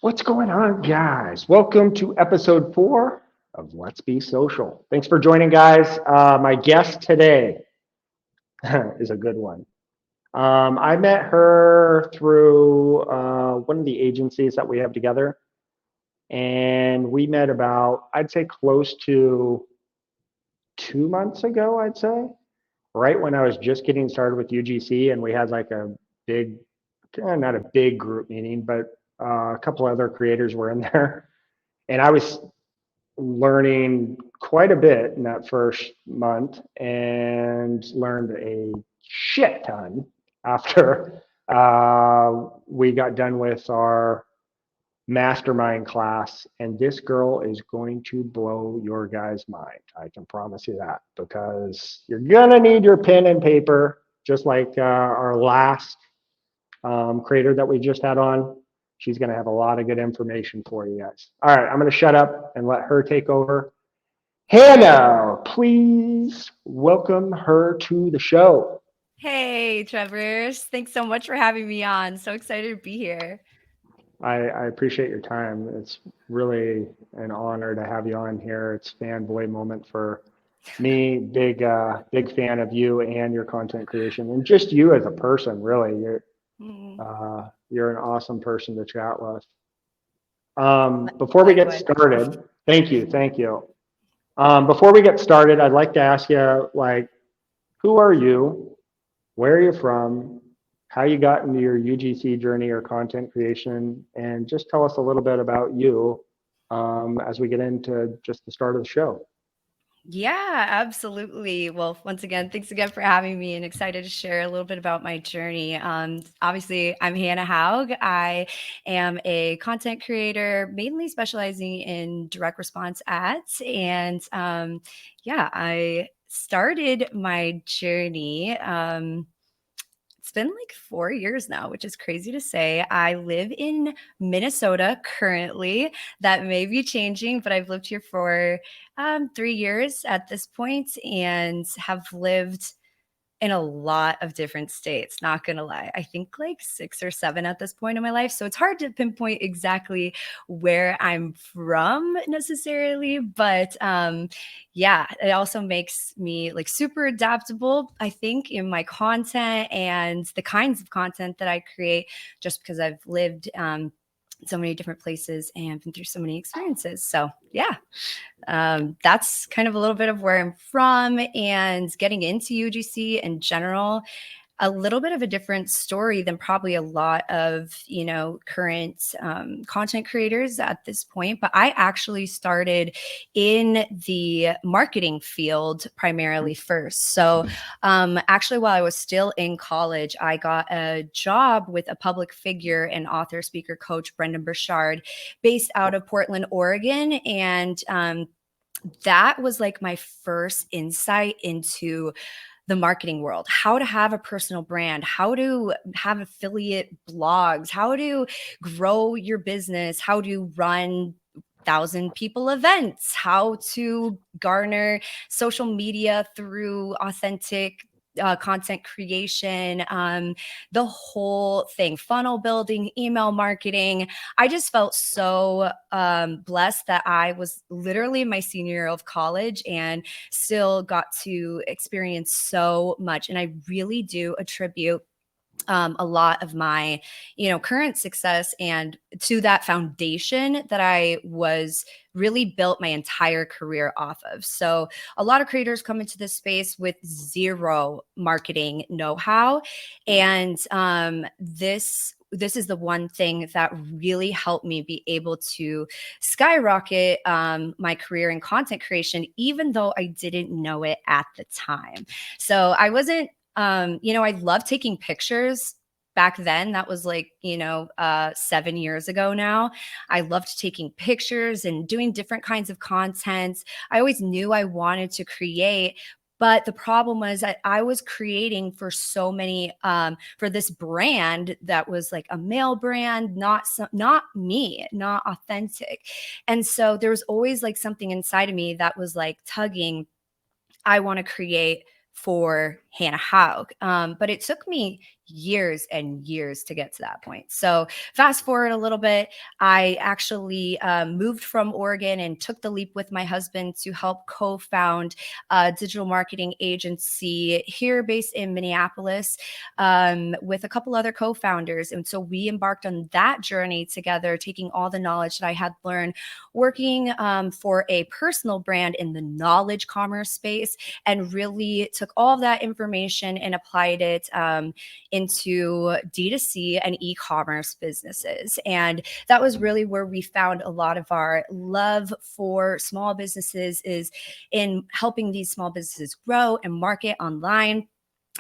What's going on, guys? Welcome to episode 4 of Let's Be Social. Thanks for joining, guys. My guest today is a good one. I met her through one of the agencies that we have together, and we met about, I'd say, close to 2 months ago, I'd say, right when I was just getting started with UGC, and we had like a big, not a big group meeting, but a couple other creators were in there. And I was learning quite a bit in that first month and learned a shit ton after we got done with our mastermind class. And this girl is going to blow your guys' mind. I can promise you that, because you're going to need your pen and paper, just like our last creator that we just had on. She's going to have a lot of good information for you guys. All right, I'm going to shut up and let her take over. Hannah, please welcome her to the show. Hey, Trevor. Thanks so much for having me on. So excited to be here. I appreciate your time. It's really an honor to have you on here. It's fanboy moment for me. Big fan of you and your content creation, and just you as a person. Really, Mm, you're an awesome person to chat with. Before we get Likewise. started, thank you. Before we get started, I'd like to ask you, like, who are you? Where are you from? How you got into your UGC journey or content creation, and just tell us a little bit about you as we get into just the start of the show. Yeah, absolutely. Well, once again, thanks again for having me and excited to share a little bit about my journey. Obviously, I'm Hannah Houg. I am a content creator, mainly specializing in direct response ads. And yeah, I started my journey. It's been like 4 years now, which is crazy to say. I live in Minnesota currently. That may be changing, but I've lived here for 3 years at this point and have lived in a lot of different states, not gonna lie. I think like 6 or 7 at this point in my life. So it's hard to pinpoint exactly where I'm from necessarily, but yeah, it also makes me like super adaptable, I think, in my content and the kinds of content that I create, just because I've lived so many different places and been through so many experiences. So yeah, that's kind of a little bit of where I'm from and getting into UGC in general. A little bit of a different story than probably a lot of current content creators at this point, but I actually started in the marketing field primarily first. So actually, while I was still in college, I got a job with a public figure and author, speaker, coach, Brendan Burchard, based out of Portland, Oregon. And that was like my first insight into the marketing world, how to have a personal brand, how to have affiliate blogs, how to grow your business, how to run 1,000 people events, how to garner social media through authentic content creation, the whole thing, funnel building, email marketing. I just felt so blessed that I was literally in my senior year of college and still got to experience so much. And I really do attribute a lot of my current success and to that foundation that I was really built my entire career off of. So a lot of creators come into this space with zero marketing know-how, and this is the one thing that really helped me be able to skyrocket my career in content creation, even though I didn't know it at the time. So I wasn't I love taking pictures back then. That was like, 7 years ago now. I loved taking pictures and doing different kinds of content. I always knew I wanted to create. But the problem was that I was creating for so many, for this brand that was like a male brand, not me, not authentic. And so there was always like something inside of me that was like tugging, I want to create for Hannah Houg. But it took me years and years to get to that point. So fast forward a little bit, I actually moved from Oregon and took the leap with my husband to help co-found a digital marketing agency here based in Minneapolis with a couple other co-founders. And so we embarked on that journey together, taking all the knowledge that I had learned working for a personal brand in the knowledge commerce space, and really took all of that information and applied it into D2C and e-commerce businesses. And that was really where we found a lot of our love for small businesses, is in helping these small businesses grow and market online.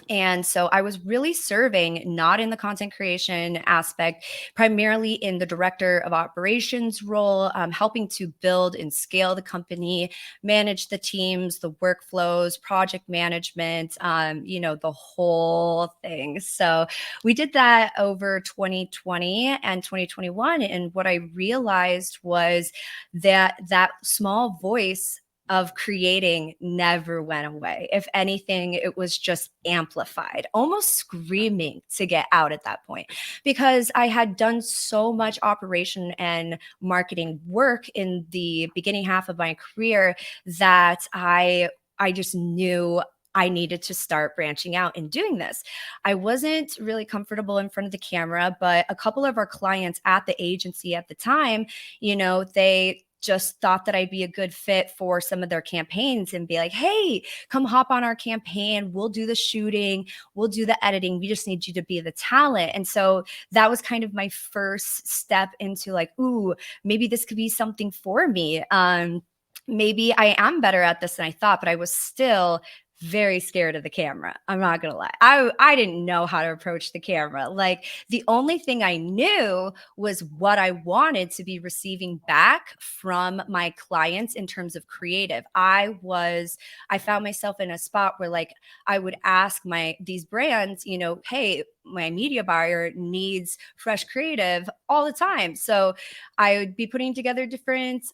And so I was really serving not in the content creation aspect, primarily in the director of operations role, helping to build and scale the company, manage the teams, the workflows, project management, the whole thing. So we did that over 2020 and 2021. And what I realized was that that small voice of creating never went away. If anything, it was just amplified, almost screaming to get out at that point, because I had done so much operation and marketing work in the beginning half of my career that I just knew I needed to start branching out and doing this. I wasn't really comfortable in front of the camera, but a couple of our clients at the agency at the time, they just thought that I'd be a good fit for some of their campaigns and be like, hey, come hop on our campaign. We'll do the shooting. We'll do the editing. We just need you to be the talent. And so that was kind of my first step into like, ooh, maybe this could be something for me. Maybe I am better at this than I thought, but I was still very scared of the camera. I'm not going to lie. I didn't know how to approach the camera. Like, the only thing I knew was what I wanted to be receiving back from my clients in terms of creative. I found myself in a spot where like I would ask these brands, hey, my media buyer needs fresh creative all the time. So I would be putting together different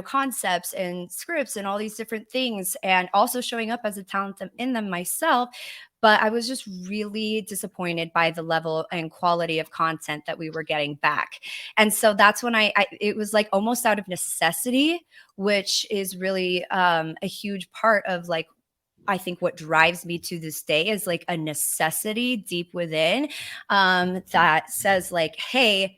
concepts and scripts and all these different things, and also showing up as a talent in them myself. But I was just really disappointed by the level and quality of content that we were getting back. And so that's when it was like almost out of necessity, which is really a huge part of like, I think what drives me to this day is like a necessity deep within that says like, hey,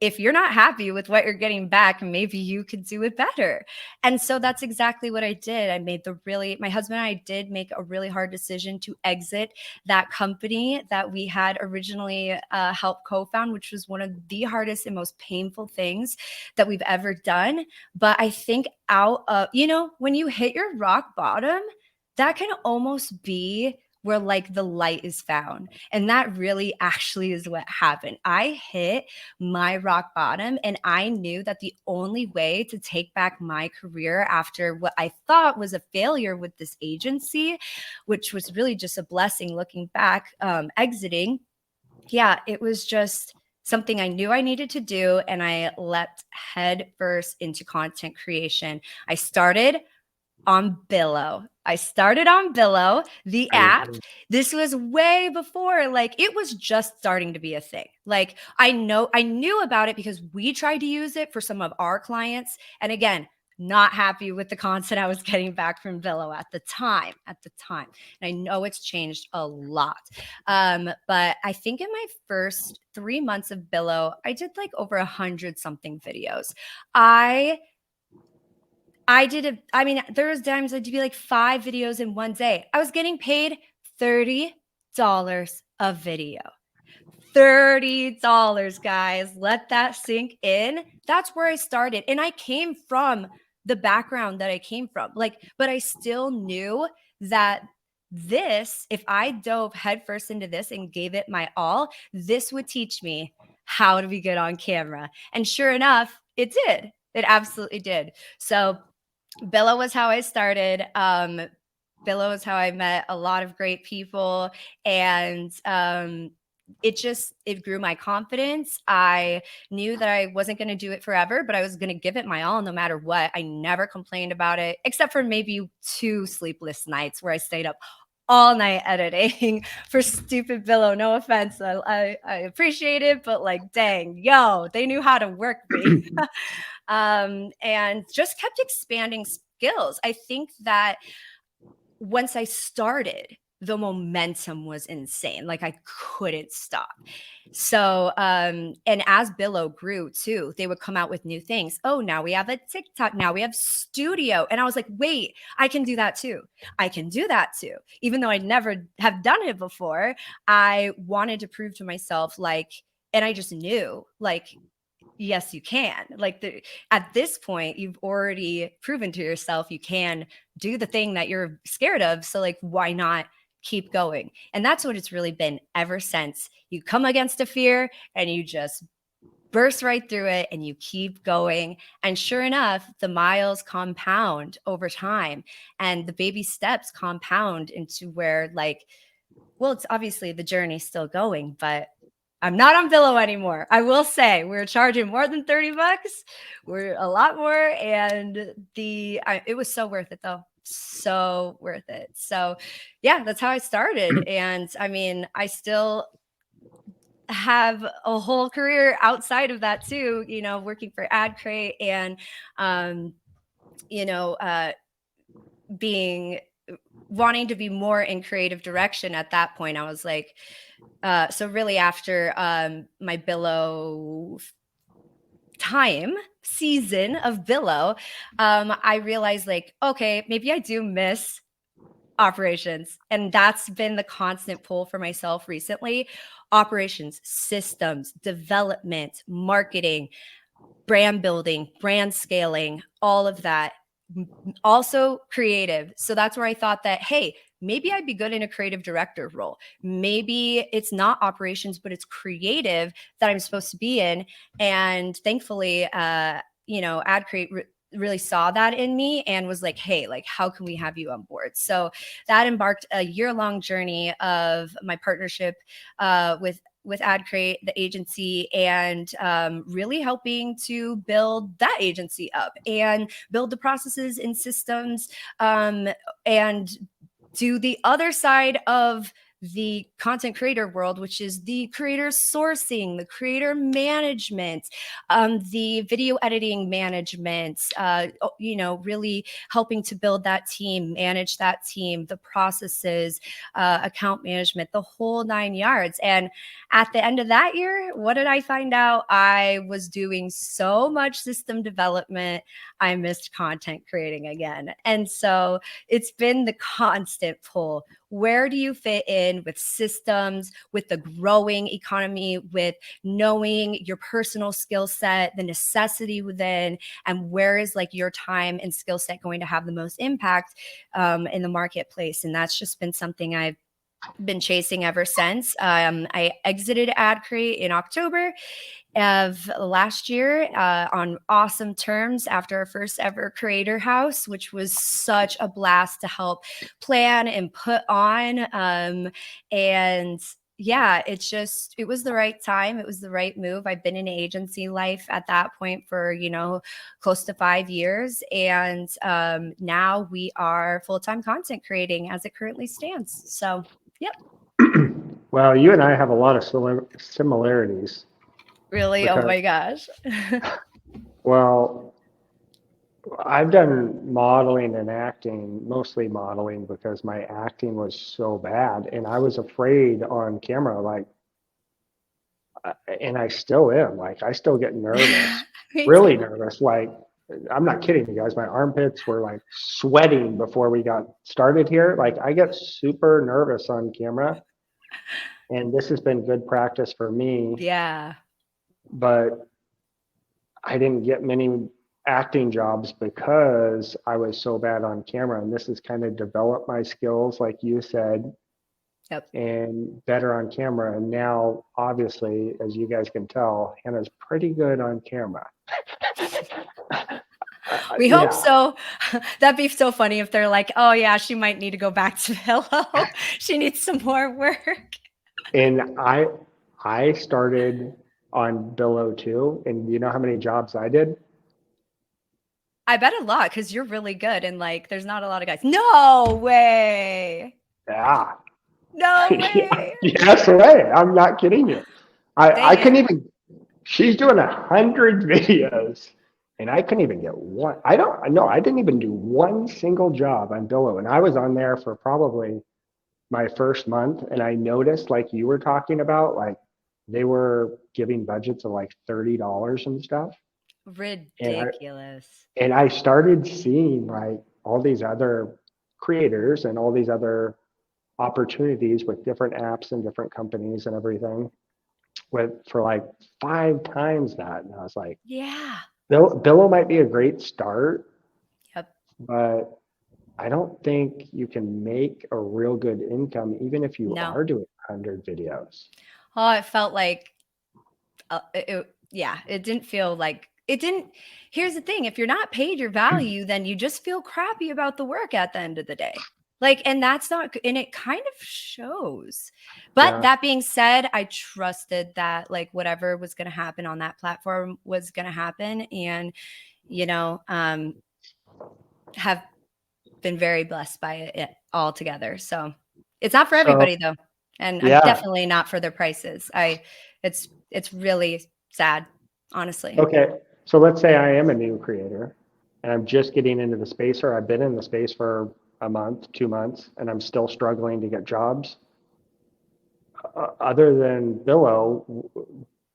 if you're not happy with what you're getting back, maybe you could do it better. And so that's exactly what I did. My husband and I did make a really hard decision to exit that company that we had originally helped co-found, which was one of the hardest and most painful things that we've ever done. But I think when you hit your rock bottom, that can almost be where like the light is found. And that really actually is what happened. I hit my rock bottom, and I knew that the only way to take back my career after what I thought was a failure with this agency, which was really just a blessing looking back, exiting. Yeah, it was just something I knew I needed to do. And I leapt head first into content creation. I started on Billow. The app. This was way before, like, it was just starting to be a thing. Like, I knew about it because we tried to use it for some of our clients. And again, not happy with the content I was getting back from Billow at the time. And I know it's changed a lot. But I think in my first 3 months of Billow, I did like over 100 something videos. There was times I'd be like 5 videos in one day. I was getting paid $30 a video. $30, guys. Let that sink in. That's where I started. And I came from the background that I came from. But I still knew that if I dove headfirst into this and gave it my all, this would teach me how to be good on camera. And sure enough, it did. It absolutely did. So Billow was how I started. Billow is how I met a lot of great people, and it grew my confidence. I knew that I wasn't going to do it forever, but I was going to give it my all no matter what. I never complained about it, except for maybe 2 sleepless nights where I stayed up all night editing for stupid Billow. No offense. I appreciate it, but like, dang, yo, they knew how to work me. And just kept expanding skills. I think that once I started, the momentum was insane. Like I couldn't stop. So, and as Billow grew too, they would come out with new things. Oh, now we have a TikTok. Now we have studio. And I was like, wait, I can do that too. I can do that too. Even though I never have done it before, I wanted to prove to myself, like, and I just knew, like, yes, you can. Like at this point, you've already proven to yourself you can do the thing that you're scared of. So like, why not keep going? And that's what it's really been ever since. You come against a fear and you just burst right through it and you keep going. And sure enough, the miles compound over time and the baby steps compound into where, like, well, it's obviously the journey's still going, but I'm not on Billow anymore. I will say we're charging more than $30. We're a lot more. And it was so worth it though. So worth it. So yeah, that's how I started. And I mean, I still have a whole career outside of that too, you know, working for AdCrate and, you know, wanting to be more in creative direction. At that point, I was like, so really after my Billow season of Billow, I realized, like, okay, maybe I do miss operations. And that's been the constant pull for myself recently. Operations, systems, development, marketing, brand building, brand scaling, all of that. Also creative. So that's where I thought that, hey, maybe I'd be good in a creative director role. Maybe it's not operations, but it's creative that I'm supposed to be in. And thankfully, you know, AdCrate really saw that in me and was like, hey, like, how can we have you on board? So that embarked a year-long journey of my partnership with AdCrate, the agency, and really helping to build that agency up and build the processes and systems, and do the other side of the content creator world, which is the creator sourcing, the creator management, the video editing management, you know, really helping to build that team, manage that team, the processes, account management, the whole 9 yards. And at the end of that year, what did I find out? I was doing so much system development, I missed content creating again. And so it's been the constant pull. Where do you fit in with systems, with the growing economy, with knowing your personal skill set, the necessity within, and where is like your time and skill set going to have the most impact in the marketplace? And that's just been something I've been chasing ever since. I exited AdCrate in October of last year on awesome terms after our first ever creator house, which was such a blast to help plan and put on. And yeah, it was the right time. It was the right move. I've been in agency life at that point for, you know, close to 5 years. And now we are full-time content creating as it currently stands. So, yep. Well, you and I have a lot of similarities. Really? Oh my gosh. Well, I've done modeling and acting, mostly modeling, because my acting was so bad and I was afraid on camera, like, and I still am, like, I still get nervous, really nervous. Like, I'm not kidding you guys, my armpits were like sweating before we got started here. Like, I get super nervous on camera, and this has been good practice for me. Yeah. But I didn't get many acting jobs because I was so bad on camera, and this has kind of developed my skills, like you said. Yep. And better on camera. And now, obviously, as you guys can tell, Hannah's pretty good on camera. We hope so. That'd be so funny if they're like, oh yeah, she might need to go back to Billow. She needs some more work. And I started on Billow too. And you know how many jobs I did? I bet a lot, because you're really good and like there's not a lot of guys. No way. Yeah. No Yeah. way. Yes way. I'm not kidding you. I Dang couldn't it. even, she's doing 100 videos and I couldn't even get one. I don't know. I didn't even do one single job on Billo. And I was on there for probably my first month. And I noticed, like you were talking about, like they were giving budgets of like $30 and stuff. And Ridiculous. I started seeing like all these other creators and all these other opportunities with different apps and different companies and everything with for like 5 times that. And I was like, Yeah. Billo might be a great start, Yep. but I don't think you can make a real good income even if you No. are doing 100 videos. Oh, it felt like, yeah, it didn't feel like it didn't. Here's the thing: if you're not paid your value, then you just feel crappy about the work at the end of the day. Like, and that's not, and it kind of shows. But Yeah. that being said, I trusted that like whatever was going to happen on that platform was going to happen, and you know, have been very blessed by it altogether. So it's not for So, everybody though. And I'm yeah. definitely not for the prices. It's really sad, honestly. Okay. So let's say I am a new creator and I'm just getting into the space, or I've been in the space for a month, 2 months, and I'm still struggling to get jobs. Other than Billo,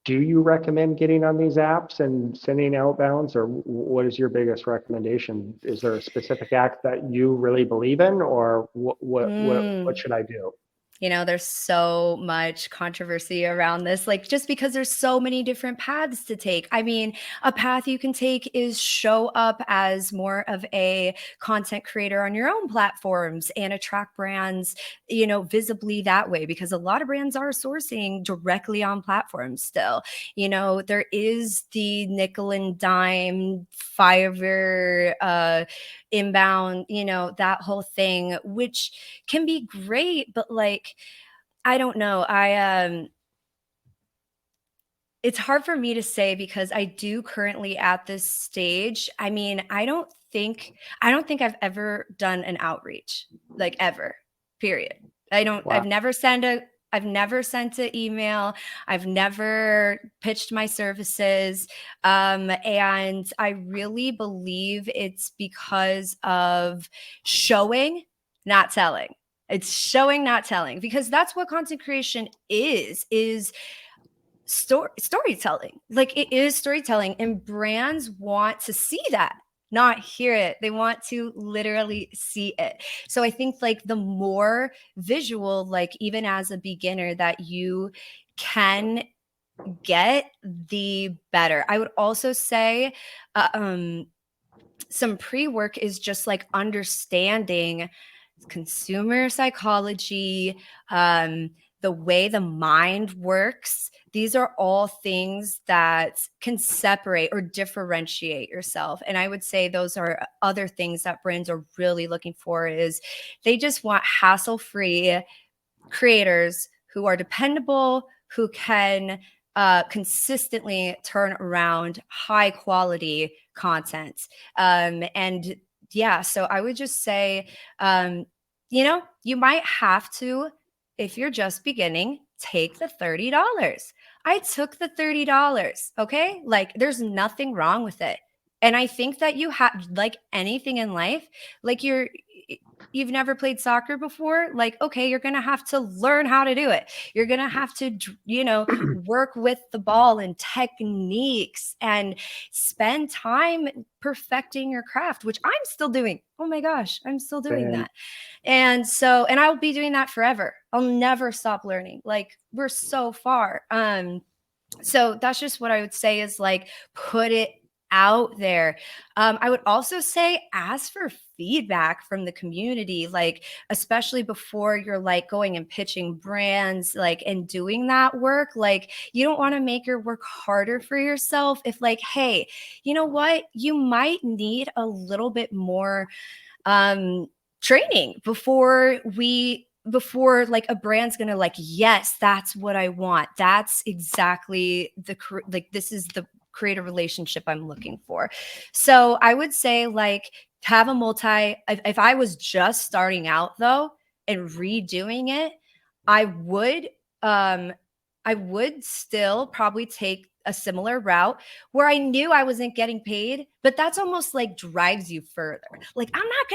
do you recommend getting on these apps and sending outbounds, or what is your biggest recommendation? Is there a specific app that you really believe in, or what Mm. should I do? There's so much controversy around this, like just because there's so many different paths to take. I mean, a path you can take is show up as more of a content creator on your own platforms and attract brands, visibly that way, because a lot of brands are sourcing directly on platforms still. There is the nickel and dime Fiverr, inbound, that whole thing, which can be great, but like, I don't know. It's hard for me to say because I do currently at this stage. I mean, I don't think I've ever done an outreach, like ever. Period. Wow. I've never sent an email. I've never pitched my services. And I really believe it's because of showing, not telling. It's showing, not telling, because that's what content creation is storytelling. Like, it is storytelling, and brands want to see that, not hear it. They want to literally see it. So I think like the more visual, like even as a beginner, that you can get, the better. I would also say some pre-work is just like understanding consumer psychology, the way the mind works. These are all things that can separate or differentiate yourself. And I would say those are other things that brands are really looking for. Is they just want hassle-free creators who are dependable, who can consistently turn around high quality content. And yeah, so I would just say, you might have to, if you're just beginning, take the $30. I took the $30. Okay. Like, there's nothing wrong with it. And I think that you have, like anything in life, like you've never played soccer before, like, okay, you're going to have to learn how to do it. You're going to have to, work with the ball and techniques and spend time perfecting your craft, which I'm still doing. Oh my gosh, I'm still doing Same. that. And I'll be doing that forever. I'll never stop learning. Like, we're so far. So that's just what I would say is like, put it out there. I would also say ask for feedback from the community, like especially before you're like going and pitching brands, like, and doing that work. Like, you don't want to make your work harder for yourself. If like, hey, you know what, you might need a little bit more training before like a brand's gonna like, yes, that's what I want, that's exactly like, this is the creator relationship I'm looking for. So I would say like, have a multi, if I was just starting out though, and redoing it, I would still probably take a similar route where I knew I wasn't getting paid, but that's almost like drives you further. Like, I'm not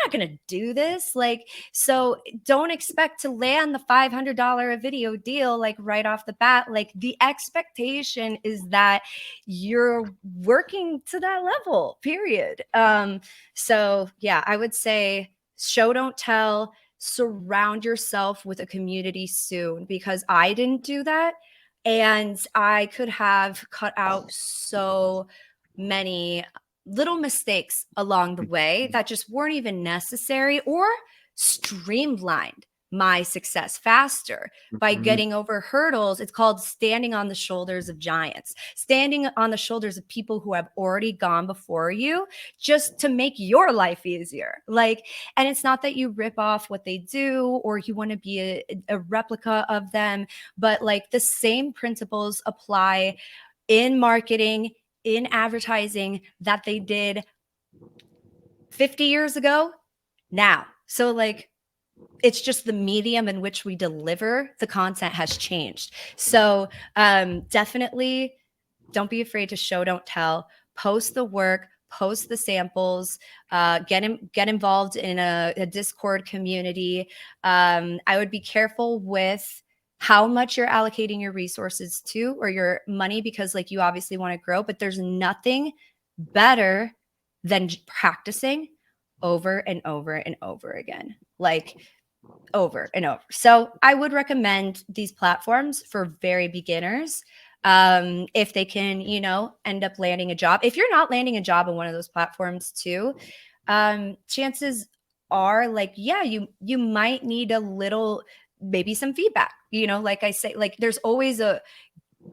gonna do this. Like, so don't expect to land the $500 a video deal like right off the bat. Like, the expectation is that you're working to that level, period. So yeah, I would say show, don't tell. Surround yourself with a community soon, because I didn't do that. And I could have cut out so many little mistakes along the way that just weren't even necessary, or streamlined my success faster by getting over hurdles. It's called standing on the shoulders of giants, standing on the shoulders of people who have already gone before you, just to make your life easier. Like, and it's not that you rip off what they do or you want to be a replica of them, but like the same principles apply in marketing, in advertising, that they did 50 years ago now. So like, it's just the medium in which we deliver the content has changed. So definitely don't be afraid to show, don't tell. Post the work, post the samples, get involved in a Discord community. I would be careful with how much you're allocating your resources to, or your money, because like, you obviously want to grow, but there's nothing better than practicing over and over and over again. Like, over and over. So I would recommend these platforms for very beginners. If they can, end up landing a job. If you're not landing a job on one of those platforms too, chances are like, yeah, you might need a little, maybe some feedback. Like I say, like, there's always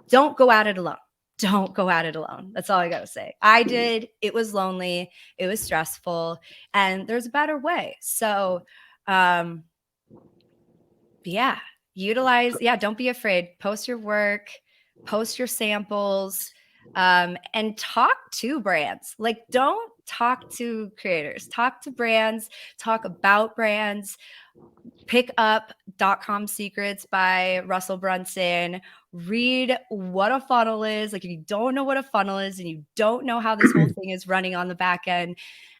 don't go at it alone. Don't go at it alone. That's all I got to say. I did. It was lonely. It was stressful, and there's a better way. So, yeah, don't be afraid. Post your work, post your samples, and talk to brands. Like, don't talk to creators, talk to brands, talk about brands. Pick up .com Secrets by Russell Brunson. Read what a funnel is. Like, if you don't know what a funnel is and you don't know how this whole thing is running on the back end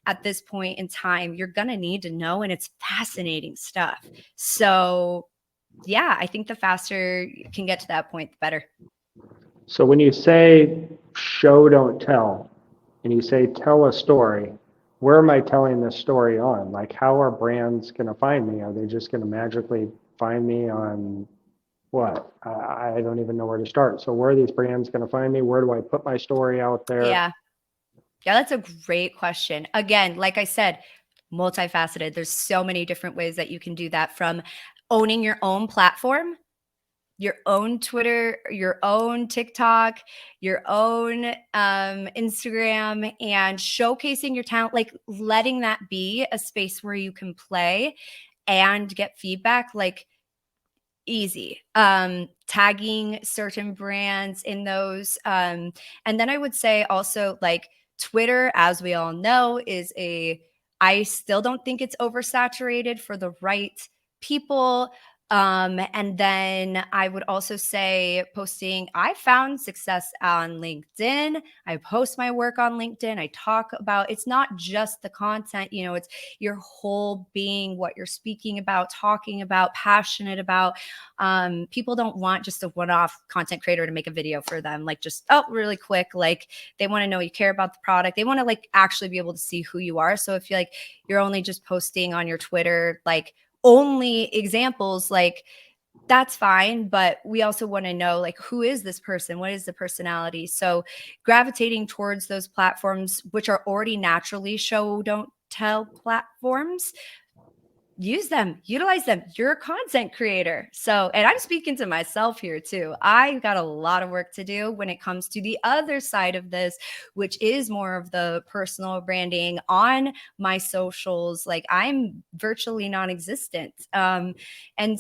at this point in time, you're going to need to know. And it's fascinating stuff. So yeah, I think the faster you can get to that point, the better. So when you say show, don't tell, and you say tell a story, where am I telling this story on? Like, how are brands going to find me? Are they just going to magically find me on what? I don't even know where to start. So where are these brands going to find me? Where do I put my story out there? Yeah, that's a great question. Again, like I said, multifaceted. There's so many different ways that you can do that, from owning your own platform, your own Twitter, your own TikTok, your own Instagram, and showcasing your talent, like letting that be a space where you can play and get feedback. Like, easy. Tagging certain brands in those. And then I would say also, like, Twitter, as we all know, I still don't think it's oversaturated for the right people. And then I would also say posting. I found success on LinkedIn. I post my work on LinkedIn. I talk about, it's not just the content, it's your whole being, what you're speaking about, talking about, passionate about. People don't want just a one-off content creator to make a video for them, like, just, oh, really quick. Like, they want to know you care about the product. They want to, like, actually be able to see who you are. So if you're only just posting on your Twitter, like, only examples, like, that's fine, but we also want to know, like, who is this person? What is the personality? So gravitating towards those platforms, which are already naturally show, don't tell platforms, use them, utilize them. You're a content creator. So, and I'm speaking to myself here too. I've got a lot of work to do when it comes to the other side of this, which is more of the personal branding on my socials. Like, I'm virtually non-existent. And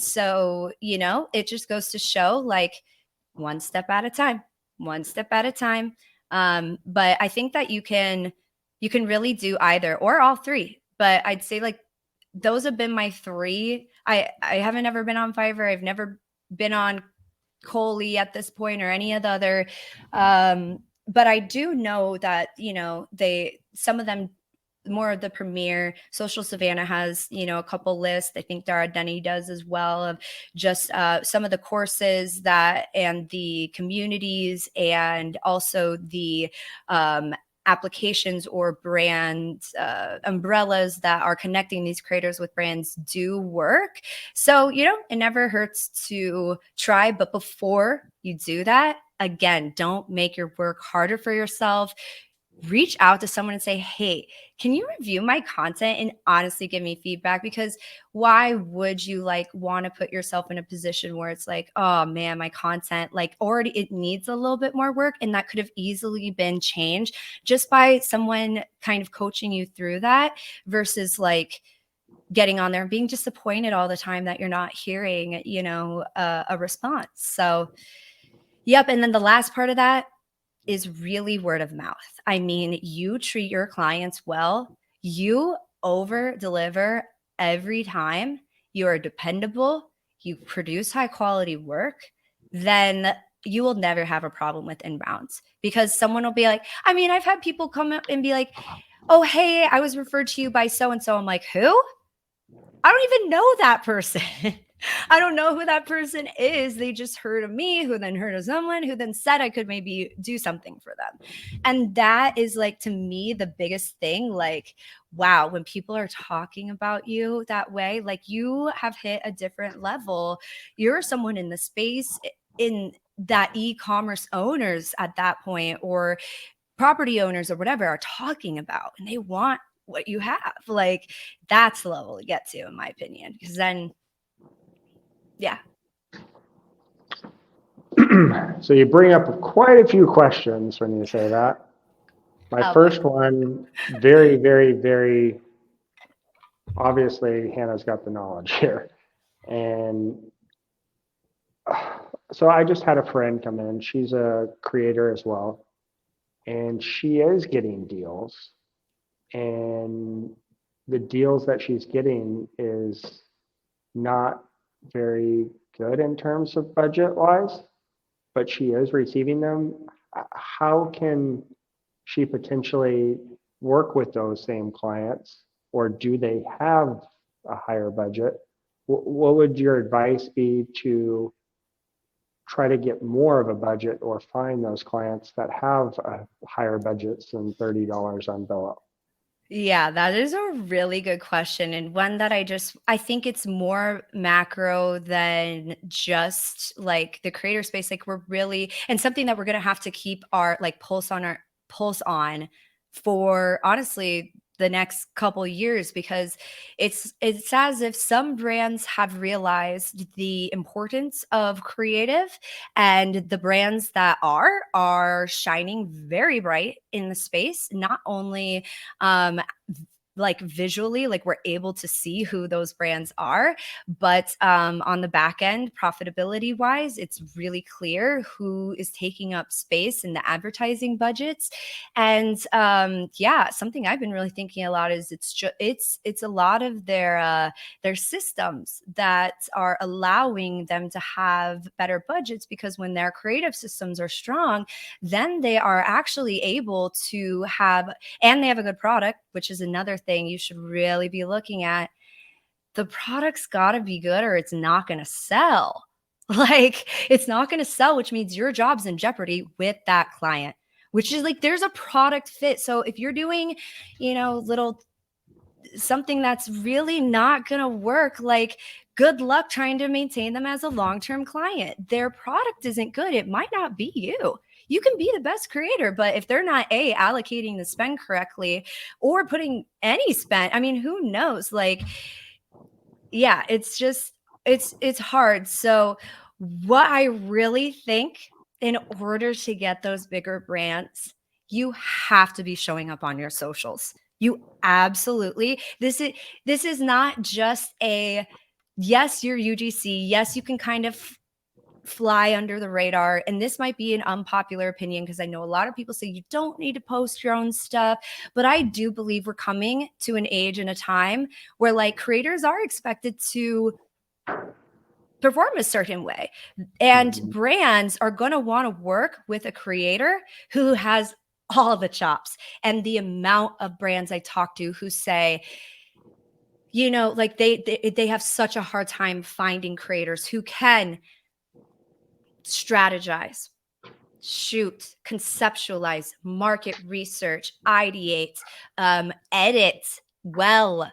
so, it just goes to show, like, one step at a time, one step at a time. But I think that you can really do either or all three. But I'd say, like, those have been my three. I haven't ever been on Fiverr. I've never been on Coley at this point or any of the other. But I do know that, some of them, more of the premier. Social Savannah has, a couple lists. I think Dara Denny does as well, of just some of the courses that, and the communities, and also the applications or brand umbrellas that are connecting these creators with brands do work. So, it never hurts to try. But before you do that, again, don't make your work harder for yourself. Reach out to someone and say, hey, can you review my content and honestly give me feedback? Because why would you want to put yourself in a position where it's like, oh man, my content already, it needs a little bit more work, and that could have easily been changed just by someone kind of coaching you through that, versus getting on there and being disappointed all the time that you're not hearing, a response. So, yep. And then the last part of that is really word of mouth. I mean, you treat your clients well, you over deliver every time, you are dependable, you produce high quality work, then you will never have a problem with inbounds, because someone will be like, I mean, I've had people come up and be like, oh, hey, I was referred to you by so-and-so. I'm like, who? I don't even know that person. I don't know who that person is. They just heard of me, who then heard of someone, who then said I could maybe do something for them. And that is to me, the biggest thing. Wow, when people are talking about you that way, you have hit a different level. You're someone in the space, in that e-commerce owners at that point, or property owners or whatever, are talking about, and they want what you have. That's the level to get to, in my opinion, because then, yeah. So you bring up quite a few questions when you say that. My first one, very, very, very obviously, Hannah's got the knowledge here. And so I just had a friend come in. She's a creator as well. And she is getting deals. And the deals that she's getting is not very good in terms of budget wise, but she is receiving them. How can she potentially work with those same clients, or do they have a higher budget? What would your advice be to try to get more of a budget, or find those clients that have a higher budgets than $30 on Billo? Yeah, that is a really good question, and one that I think it's more macro than just the creator space. We're really, and something that we're going to have to keep our pulse on for honestly the next couple years, because it's as if some brands have realized the importance of creative, and the brands that are shining very bright in the space, not only visually, we're able to see who those brands are, but on the back end, profitability wise, it's really clear who is taking up space in the advertising budgets. And yeah, something I've been really thinking a lot is it's a lot of their systems that are allowing them to have better budgets, because when their creative systems are strong, then they are actually able to have, and they have a good product, which is another thing you should really be looking at. The product's got to be good, or it's not going to sell. It's not going to sell, which means your job's in jeopardy with that client, which is there's a product fit. So if you're doing, little something that's really not going to work, good luck trying to maintain them as a long-term client. Their product isn't good. It might not be you. You can be the best creator, but if they're not allocating the spend correctly, or putting any spend, I mean, who knows? Yeah, it's just, it's hard. So what I really think, in order to get those bigger brands, you have to be showing up on your socials. You absolutely, this is not just a, yes, you're UGC. Yes, you can kind of fly under the radar. And this might be an unpopular opinion because I know a lot of people say you don't need to post your own stuff, but I do believe we're coming to an age and a time where like creators are expected to perform a certain way, and brands are going to want to work with a creator who has all the chops. And the amount of brands I talk to who say, you know, like they have such a hard time finding creators who can strategize, shoot, conceptualize, market research, ideate, edit well,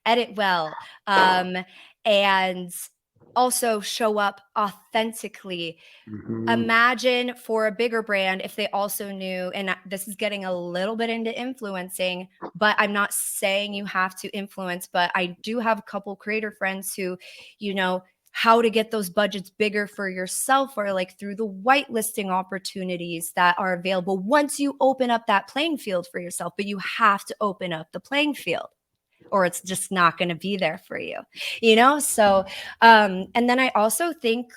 edit well, and also show up authentically. Imagine for a bigger brand if they also knew, and this is getting a little bit into influencing, but I'm not saying you have to influence, but I do have a couple creator friends who, you know, how to get those budgets bigger for yourself, or like through the whitelisting opportunities that are available once you open up that playing field for yourself. But you have to open up the playing field or it's just not going to be there for you, you know? So, and then I also think,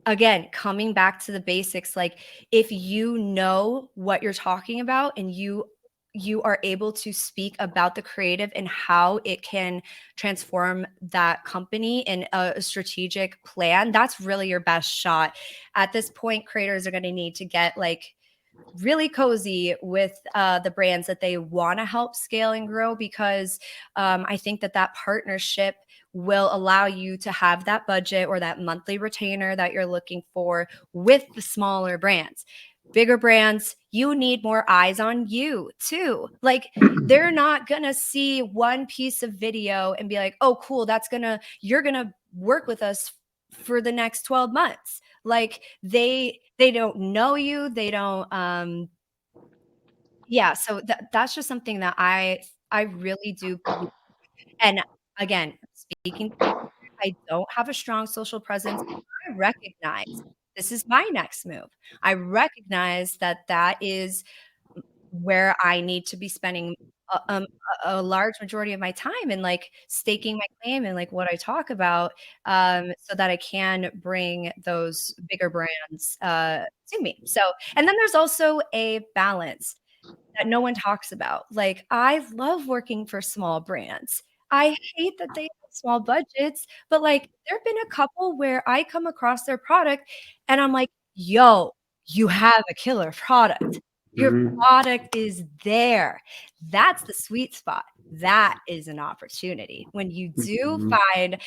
again, coming back to the basics, like if you know what you're talking about and you are able to speak about the creative and how it can transform that company in a strategic plan, that's really your best shot. At this point, creators are going to need to get like really cozy with the brands that they want to help scale and grow, because I think that that partnership will allow you to have that budget or that monthly retainer that you're looking for with the smaller brands. Bigger brands, you need more eyes on you too. Like they're not going to see one piece of video and be like, oh, cool, you're going to work with us for the next 12 months. Like they don't know you. They don't, yeah. So that's just something that I really do believe. And again, speaking to me, I don't have a strong social presence. I recognize this is my next move. I recognize that that is where I need to be spending a large majority of my time and like staking my claim and like what I talk about, so that I can bring those bigger brands to me. So, and then there's also a balance that no one talks about. Like, I love working for small brands. I hate that they have small budgets, but like, there have been a couple where I come across their product and I'm like, yo, you have a killer product. Your product is there. That's the sweet spot. That is an opportunity when you do find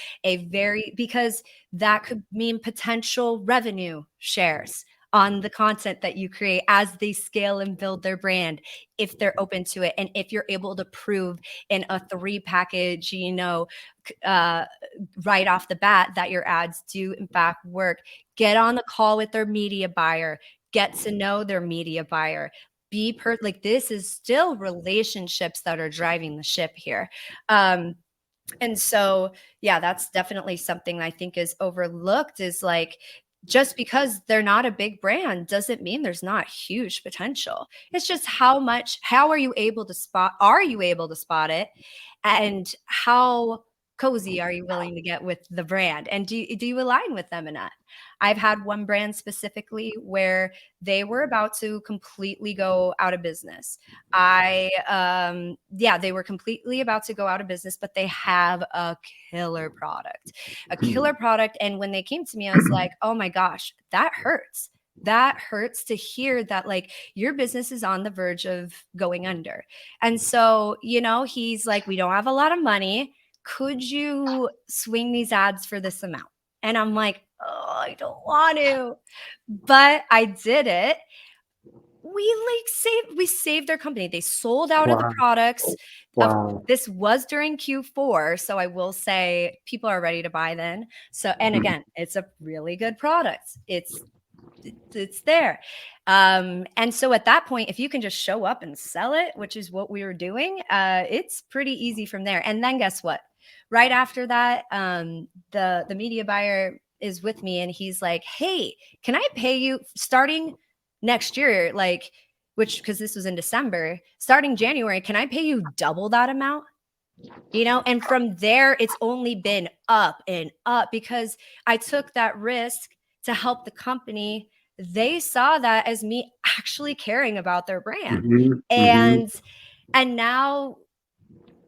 because that could mean potential revenue shares on the content that you create as they scale and build their brand, if they're open to it. And if you're able to prove in a 3 package, you know, right off the bat that your ads do in fact work, get on the call with their media buyer, get to know their media buyer. Like this is still relationships that are driving the ship here. And so, yeah, that's definitely something I think is overlooked, is like, just because they're not a big brand doesn't mean there's not huge potential. It's just how are you able to spot it? And how cozy are you willing to get with the brand? And do you align with them enough? I've had one brand specifically where they were about to completely go out of business. They were completely about to go out of business, but they have a killer product. And when they came to me, I was like, oh my gosh, that hurts. That hurts to hear that like your business is on the verge of going under. And so, you know, he's like, we don't have a lot of money. Could you swing these ads for this amount? And I'm like, oh, I don't want to, but I did it. We saved their company. They sold out of the products. Wow. This was during Q4, so I will say people are ready to buy then. So, and again, it's a really good product. It's there. And so at that point, if you can just show up and sell it, which is what we were doing, it's pretty easy from there. And then guess what? Right after that, the media buyer is with me and he's like, hey, can I pay you starting next year? Like, because this was in December, starting January, can I pay you double that amount? And from there, it's only been up and up because I took that risk to help the company. They saw that as me actually caring about their brand. Hmm. Hmm. And now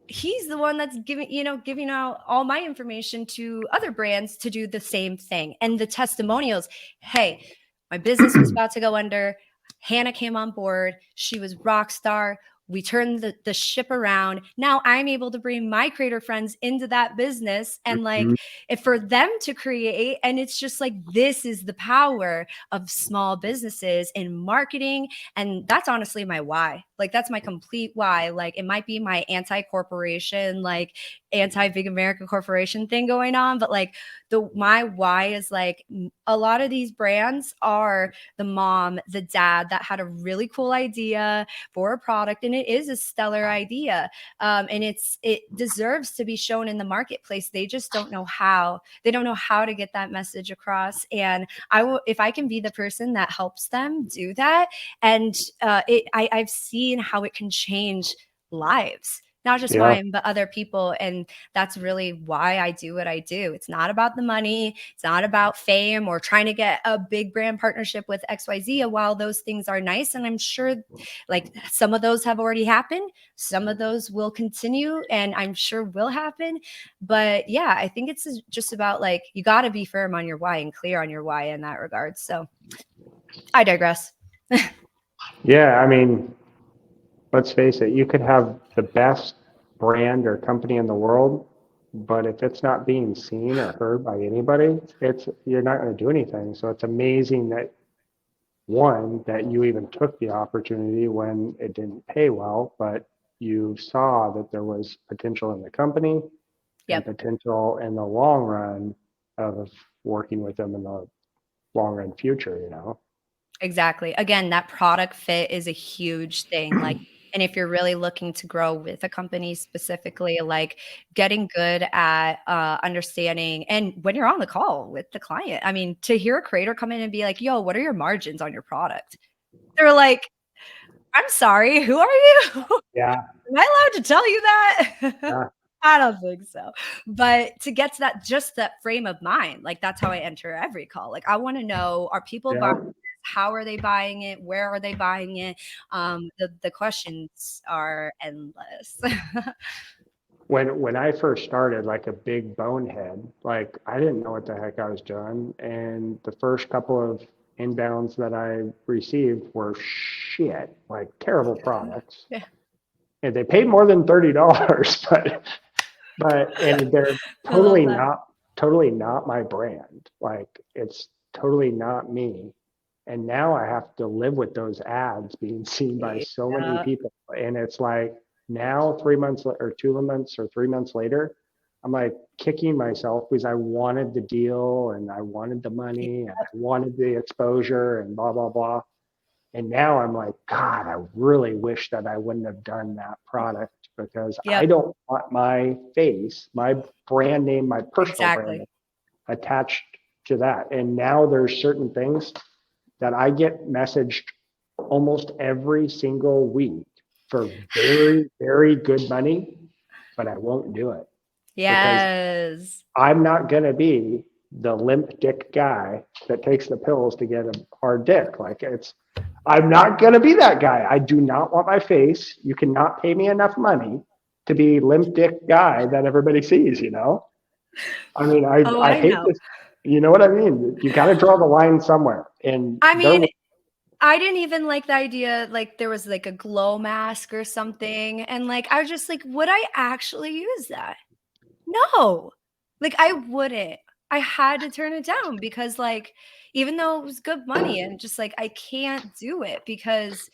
he's the one that's giving out all my information to other brands to do the same thing. And the testimonials, hey, my business was about to go under. Hannah came on board. She was rock star. We turned the ship around. Now I'm able to bring my creator friends into that business and like if for them to create. And it's just like, this is the power of small businesses in marketing. And that's honestly my why. Like, that's my complete why. Like, it might be my anti corporation, like anti big America corporation thing going on, but like my why is like a lot of these brands are the mom, the dad that had a really cool idea for a product, and it is a stellar idea, and it deserves to be shown in the marketplace. They just don't know how. They don't know how to get that message across. And I will, if I can be the person that helps them do that, and I've seen how it can change lives, not just Yeah. mine, but other people. And that's really why I do what I do. It's not about the money. It's not about fame or trying to get a big brand partnership with XYZ. While those things are nice, and I'm sure like some of those have already happened, some of those will continue, and I'm sure will happen. But yeah, I think it's just about like, you got to be firm on your why and clear on your why in that regard. So I digress. Yeah. I mean, let's face it, you could have the best brand or company in the world, but if it's not being seen or heard by anybody, you're not going to do anything. So it's amazing that one, that you even took the opportunity when it didn't pay well, but you saw that there was potential in the company and Yep. potential in the long run of working with them in the long run future. Exactly. Again, that product fit is a huge thing. Like, and if you're really looking to grow with a company specifically, like getting good at understanding, and when you're on the call with the client, I mean, to hear a creator come in and be like, yo, what are your margins on your product? They're like, I'm sorry, who are you? Yeah. Am I allowed to tell you that? Yeah. I don't think so. But to get to that, just that frame of mind, like that's how I enter every call. Like, I want to know, are people buying Yeah. this? How are they buying it? Where are they buying it? The questions are endless. When I first started, like a big bonehead, like I didn't know what the heck I was doing. And the first couple of inbounds that I received were shit, like terrible products. Yeah, And they paid more than $30, and they're I love that. totally not my brand. Like it's totally not me. And now I have to live with those ads being seen by so many Yeah, people. And it's like now 3 months or 2 months or 3 months later, I'm like kicking myself because I wanted the deal and I wanted the money and I wanted the exposure and blah, blah, blah. And now I'm like, God, I really wish that I wouldn't have done that product because I yep, don't want my face, my brand name, my personal brand exactly. name attached to that. And now there's certain things that I get messaged almost every single week for very, very good money, but I won't do it because Yes. I'm not going to be the limp dick guy that takes the pills to get a hard dick. I'm not going to be that guy. I do not want my face. You cannot pay me enough money to be limp dick guy that everybody sees. I mean, Oh, I I hate know. this. You know what I mean? You got to draw the line somewhere. And I mean, I didn't even like the idea, like there was like a glow mask or something. And like, I was just like, would I actually use that? No, like I wouldn't. I had to turn it down because like, even though it was good money and just like, I can't do it because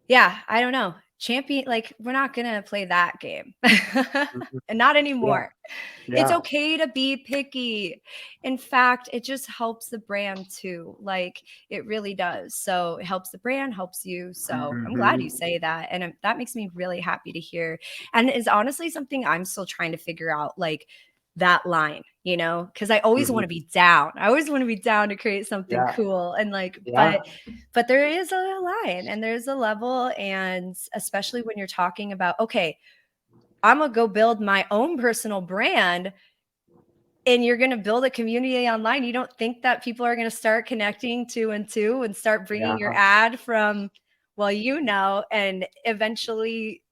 yeah, I don't know. Champion, like we're not gonna play that game. And not yeah, anymore. It's yeah. okay to be picky. In fact, it just helps the brand too. Like it really does. So it helps the brand, helps you. So I'm glad you Mhm. say that. And that makes me really happy to hear. And is honestly something I'm still trying to figure out, like that line, because I always want Mhm. to be down. I always want to be down to create something Yeah, cool. And like, yeah. but there is a line and there's a level. And especially when you're talking about, okay, I'm going to go build my own personal brand, and you're going to build a community online. You don't think that people are going to start connecting two and two and start bringing your ad from, well, and eventually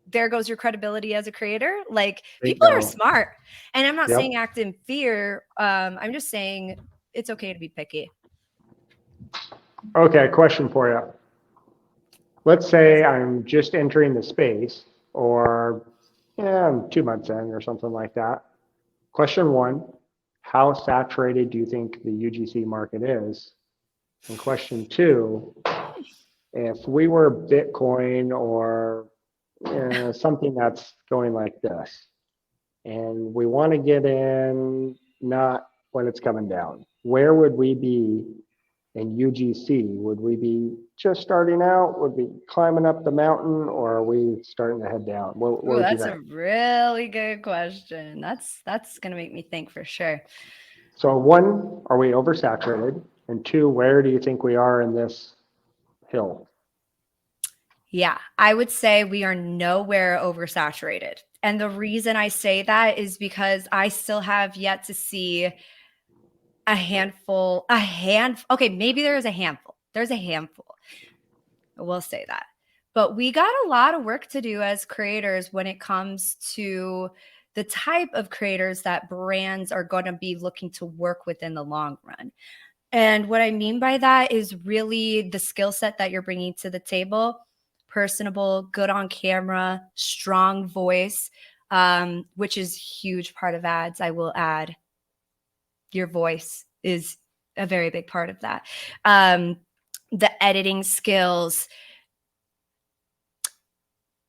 there goes your credibility as a creator. Like, people are smart. And I'm not saying act in fear. I'm just saying it's okay to be picky. Okay, question for you. Let's say I'm just entering the space, or I'm 2 months in or something like that. Question one, how saturated do you think the UGC market is? And question two, if we were Bitcoin or something that's going like this, and we want to get in not when it's coming down, where would we be in UGC? Would we be just starting out? Would we be climbing up the mountain, or are we starting to head down? What would you That's think? a really good question. That's going to make me think for sure. So one, are we oversaturated? And two, where do you think we are in this hill? Yeah, I would say we are nowhere oversaturated. And the reason I say that is because I still have yet to see okay, maybe there is a handful. There's a handful. We'll say that. But we got a lot of work to do as creators when it comes to the type of creators that brands are going to be looking to work with in the long run. And what I mean by that is really the skill set that you're bringing to the table: personable, good on camera, strong voice, which is a huge part of ads. I will add, your voice is a very big part of that. The editing skills.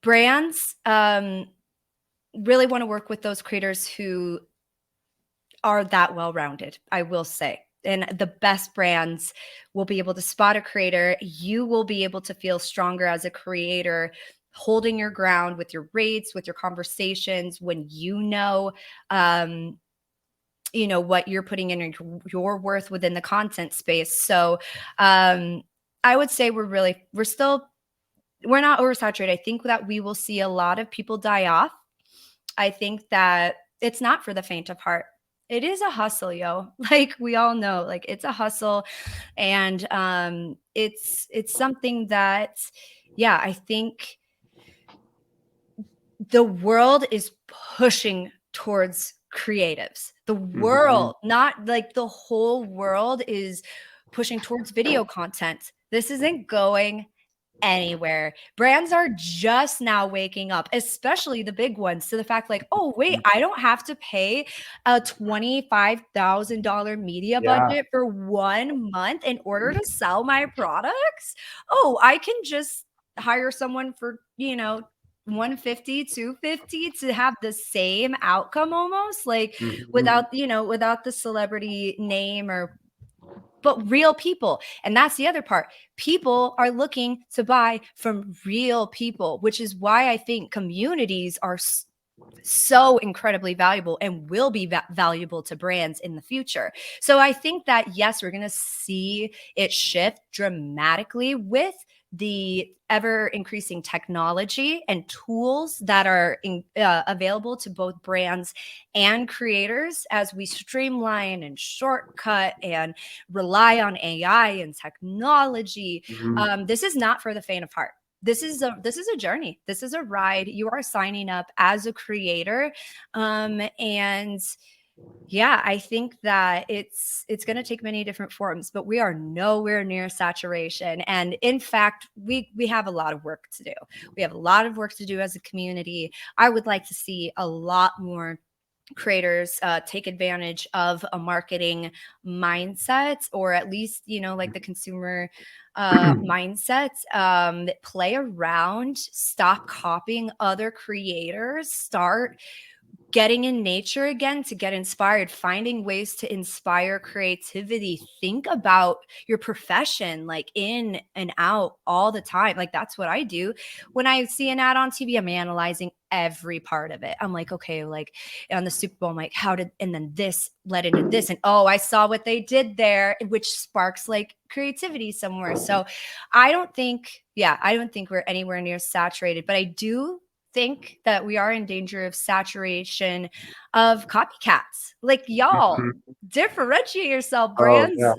Brands really want to work with those creators who are that well-rounded, I will say. And the best brands will be able to spot a creator. You will be able to feel stronger as a creator, holding your ground with your rates, with your conversations, when what you're putting in your worth within the content space. So I would say we're not oversaturated. I think that we will see a lot of people die off. I think that it's not for the faint of heart. It is a hustle, yo. Like, we all know, like, it's a hustle. And it's something that, yeah, I think the world is pushing towards creatives. The world, not like the whole world, is pushing towards video content. This isn't going anywhere. Brands are just now waking up, especially the big ones, to the fact like, oh, wait, I don't have to pay a $25,000 media budget for 1 month in order to sell my products. Oh, I can just hire someone for, 150, 250 to have the same outcome, almost like, without the celebrity name, but real people. And that's the other part. People are looking to buy from real people, which is why I think communities are so incredibly valuable and will be valuable to brands in the future. So I think that, yes, we're going to see it shift dramatically with the ever increasing technology and tools that are available to both brands and creators as we streamline and shortcut and rely on AI and technology. This is not for the faint of heart. This is a journey. This is a ride. You are signing up as a creator. And yeah, I think that it's going to take many different forms, but we are nowhere near saturation. And in fact, we have a lot of work to do. We have a lot of work to do as a community. I would like to see a lot more creators take advantage of a marketing mindset, or at least, like the consumer mindset, play around, stop copying other creators, start getting in nature again to get inspired, finding ways to inspire creativity. Think about your profession, like, in and out all the time. Like, that's what I do. When I see an ad on TV, I'm analyzing every part of it. I'm like, okay, like on the Super Bowl, I'm like, and then this led into this. And oh, I saw what they did there, which sparks like creativity somewhere. So I don't think we're anywhere near saturated, but I do think that we are in danger of saturation of copycats. Like, y'all, differentiate yourself. Oh, Brands yeah.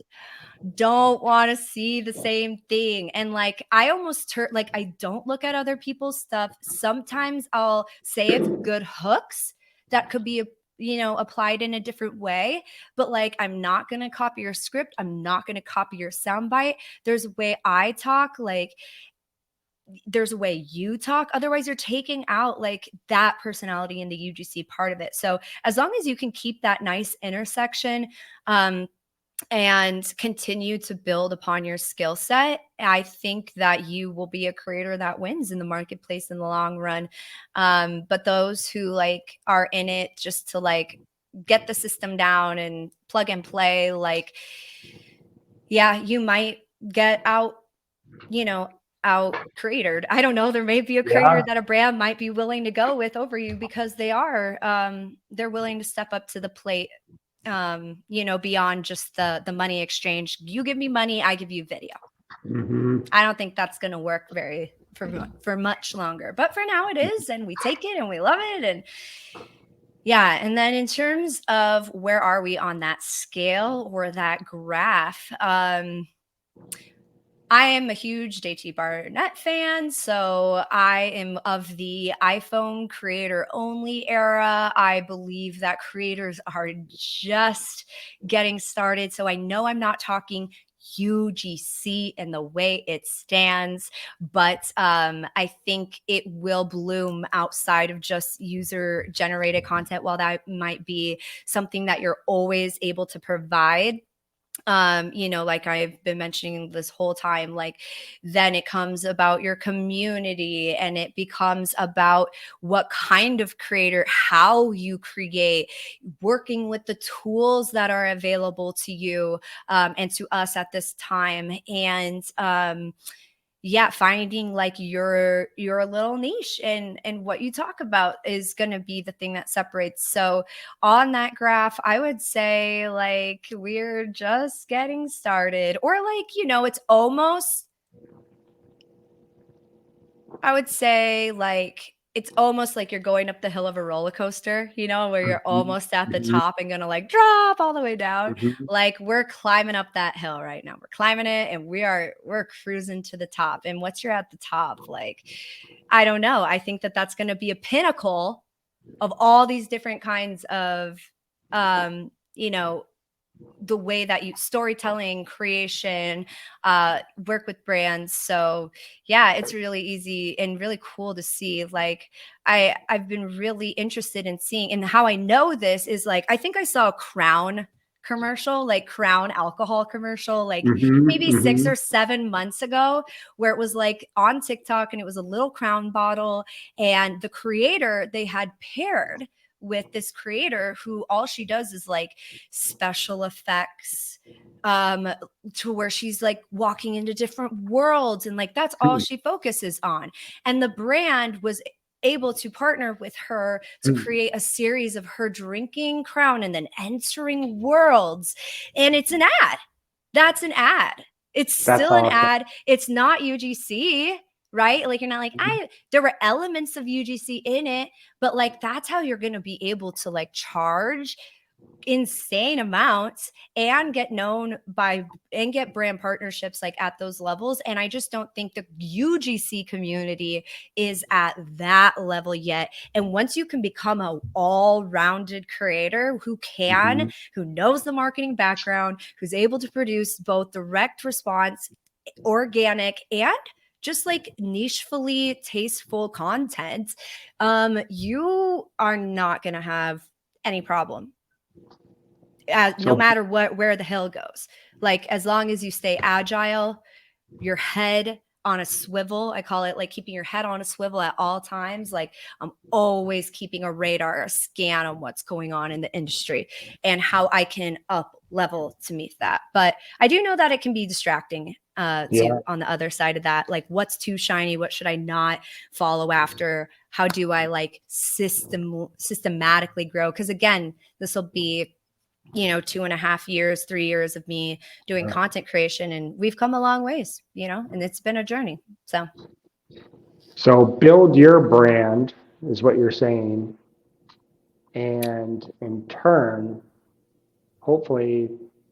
don't want to see the same thing. And like, I almost like, I don't look at other people's stuff. Sometimes I'll save good hooks that could be, applied in a different way. But like, I'm not going to copy your script. I'm not going to copy your soundbite. There's a way I talk. Like, there's a way you talk. Otherwise, you're taking out like that personality in the UGC part of it. So as long as you can keep that nice intersection, and continue to build upon your skill set, I think that you will be a creator that wins in the marketplace in the long run. But those who like are in it just to like get the system down and plug and play, like, yeah, you might get out, out created. I don't know. There may be a creator that a brand might be willing to go with over you because they're willing to step up to the plate, beyond just the money exchange. You give me money, I give you video. I don't think that's going to work for much longer, but for now it is, and we take it and we love it. And yeah. And then in terms of where are we on that scale or that graph, I am a huge JT Barnett fan, so I am of the iPhone creator only era. I believe that creators are just getting started. So I know I'm not talking UGC and the way it stands, but I think it will bloom outside of just user generated content. While that might be something that you're always able to provide, like I've been mentioning this whole time, like then it comes about your community, and it becomes about what kind of creator, how you create, working with the tools that are available to you, and to us at this time. And yeah, finding like your little niche, and what you talk about is going to be the thing that separates. So on that graph, I would say like we're just getting started, or like, it's almost, I would say like it's almost like you're going up the hill of a roller coaster, where you're almost at the top and gonna like drop all the way down. Like we're climbing up that hill right now. We're climbing it, and we're cruising to the top. And once you're at the top, like, I don't know. I think that that's gonna be a pinnacle of all these different kinds of, the way that you storytelling, creation, work with brands. So yeah, it's really easy and really cool to see. Like I've been really interested in seeing, and how I know this is like, I think I saw a Crown commercial, like Crown alcohol commercial, like maybe 6 or 7 months ago, where it was like on TikTok, and it was a little Crown bottle, and the creator they had paired with this creator who all she does is like special effects, to where she's like walking into different worlds, and like that's all she focuses on. And the brand was able to partner with her to create a series of her drinking Crown and then entering worlds. And it's an ad. That's an ad. It's still an ad. It's not UGC, right? Like you're not like, there were elements of UGC in it, but like that's how you're going to be able to like charge insane amounts and get known by and get brand partnerships like at those levels. And I just don't think the UGC community is at that level yet. And once you can become a all-rounded creator who knows the marketing background, who's able to produce both direct response, organic, and just like nichefully tasteful content, you are not going to have any problem. No matter where the hill goes. Like as long as you stay agile, your head on a swivel. I call it like keeping your head on a swivel at all times. Like I'm always keeping a radar, a scan on what's going on in the industry and how I can up level to meet that. But I do know that it can be distracting too on the other side of that. Like what's too shiny? What should I not follow after? How do I like systematically grow? Because again, this will be 2.5 years, 3 years of me doing content creation, and we've come a long ways, and it's been a journey. So build your brand is what you're saying. And in turn, hopefully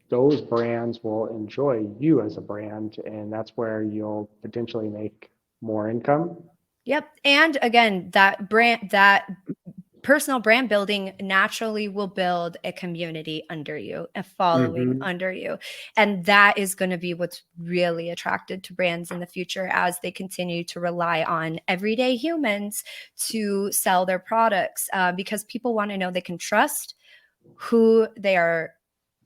those brands will enjoy you as a brand, and that's where you'll potentially make more income. Yep. And again, that personal brand building naturally will build a community under you, a following under you. And that is going to be what's really attracted to brands in the future as they continue to rely on everyday humans to sell their products, because people want to know they can trust who they are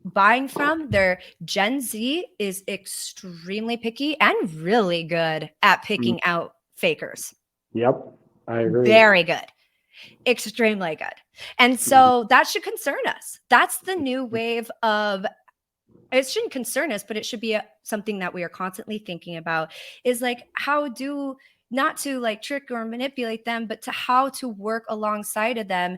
buying from. Their Gen Z is extremely picky and really good at picking out fakers. Yep, I agree. Very good. Extremely good. And so that should concern us. That's the new wave of, it shouldn't concern us, but it should be something that we are constantly thinking about, is like, how do, not to like trick or manipulate them, but to how to work alongside of them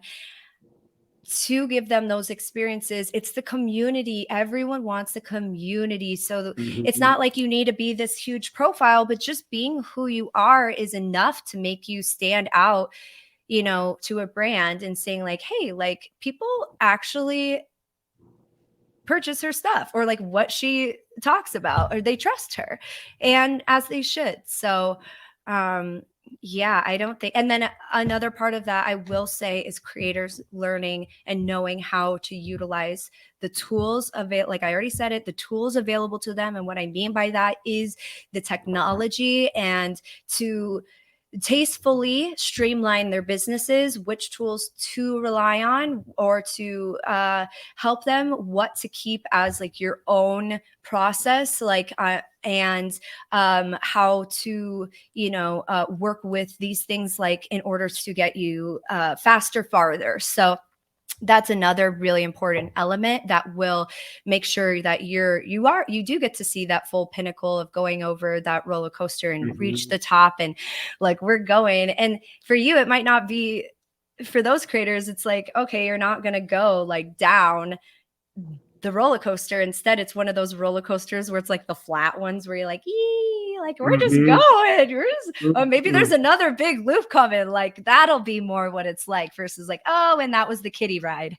to give them those experiences. It's the community. Everyone wants the community. So it's not like you need to be this huge profile, but just being who you are is enough to make you stand out, you know, to a brand and saying like, hey, like people actually purchase her stuff, or like what she talks about, or they trust her, and as they should. So yeah, I don't think. And then another part of that I will say is creators learning and knowing how to utilize the tools of it. Like I already said it, the tools available to them. And what I mean by that is the technology, and to tastefully streamline their businesses, which tools to rely on, or to help them what to keep as like your own process, like and how to, you know, work with these things, like in order to get you faster, farther. So that's another really important element that will make sure that you do get to see that full pinnacle of going over that roller coaster and reach the top, and like we're going. And for you, it might not be, for those creators, it's like, okay, you're not going to go like down the roller coaster. Instead, it's one of those roller coasters where it's like the flat ones where you're like, like we're just going. We're just, oh, maybe there's another big loop coming. Like that'll be more what it's like, versus like, oh, and that was the kiddie ride.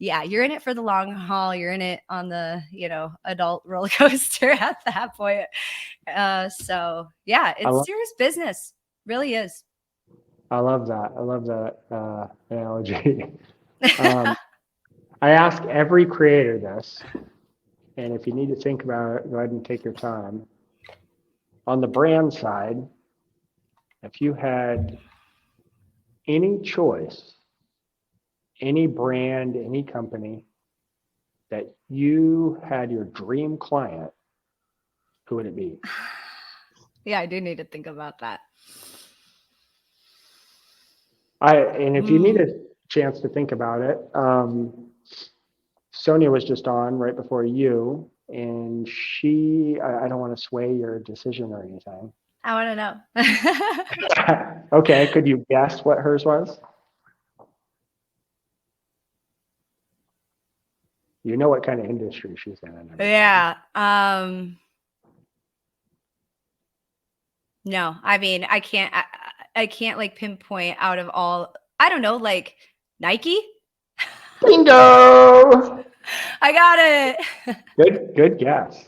Yeah, you're in it for the long haul. You're in it on the, you know, adult roller coaster at that point. So yeah, it's serious business. Really is. I love that. I love that analogy. I ask every creator this, and if you need to think about it, go ahead and take your time. On the brand side, if you had any choice, any brand, any company that you had your dream client, who would it be? Yeah, I do need to think about that. And if you need a chance to think about it, Sonia was just on right before you, and I don't want to sway your decision or anything. I want to know. Okay, could you guess what hers was? You know what kind of industry she's in. Yeah. No, I mean, I can't like pinpoint out of all, I don't know, like Nike? Bingo! I got it. Good guess.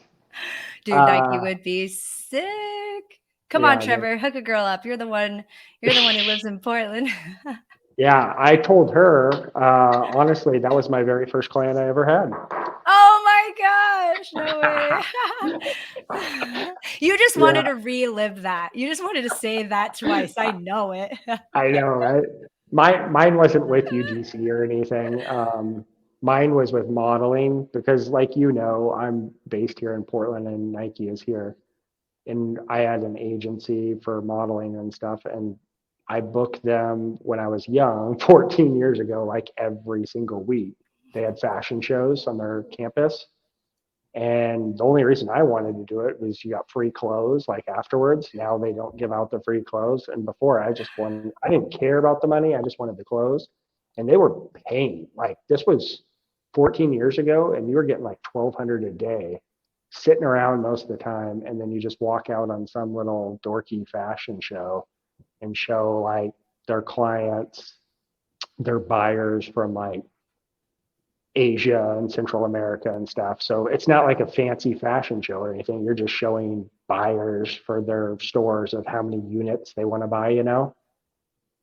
Dude, Nike would be sick. Come on, Trevor, hook a girl up. You're the one who lives in Portland. Yeah, I told her, honestly, that was my very first client I ever had. Oh my gosh, no way. You just wanted to relive that. You just wanted to say that twice. I know it. I know, right? Mine wasn't with UGC or anything. Mine was with modeling, because like, you know, I'm based here in Portland and Nike is here. And I had an agency for modeling and stuff. And I booked them when I was young, 14 years ago, like every single week. They had fashion shows on their campus. And the only reason I wanted to do it was you got free clothes like afterwards. Now they don't give out the free clothes. And before I didn't care about the money. I just wanted the clothes. And they were paying, like, this was 14 years ago, and you were getting like $1,200 a day, sitting around most of the time. And then you just walk out on some little dorky fashion show and show like their clients, their buyers from like Asia and Central America and stuff. So it's not like a fancy fashion show or anything. You're just showing buyers for their stores of how many units they want to buy, you know.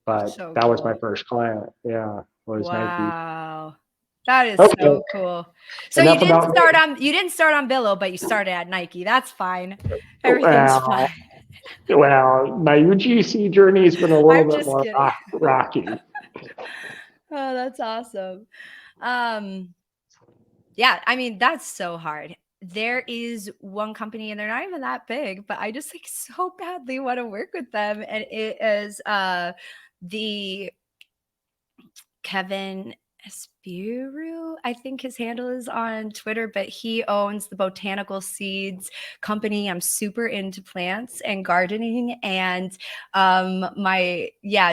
But So that was my cool. first client. Yeah, was Nike. Wow. That is Okay, so cool. So enough about me. you didn't start on Billo, but you started at Nike. That's fine. Everything's fine. Well, well, my UGC journey has been a little I'm bit just more kidding. rocky. Oh, that's awesome. Um, yeah, I mean, that's so hard. There is one company and they're not even that big, but I just like so badly want to work with them. And it is the Kevin Espuru, I think his handle is on Twitter, but he owns the Botanical Seeds company. I'm super into plants and gardening, and my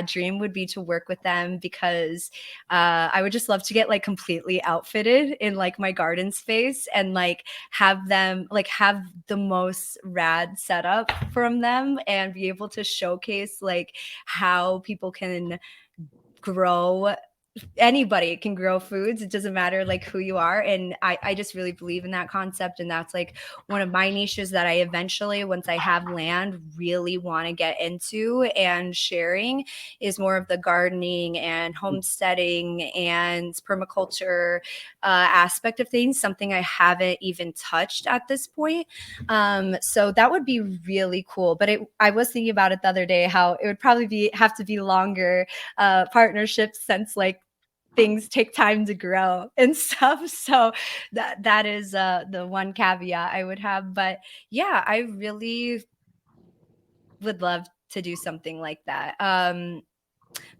dream would be to work with them because I would just love to get like completely outfitted in like my garden space and like have them like have the most rad setup from them and be able to showcase like how people can grow, anybody can grow foods. It doesn't matter like who you are. And I just really believe in that concept. And that's like one of my niches that I eventually, once I have land, really want to get into and sharing is more of the gardening and homesteading and permaculture aspect of things, something I haven't even touched at this point. So that would be really cool. But I was thinking about it the other day, how it would probably have to be longer partnerships since like things take time to grow and stuff. So that is the one caveat I would have. But yeah, I really would love to do something like that.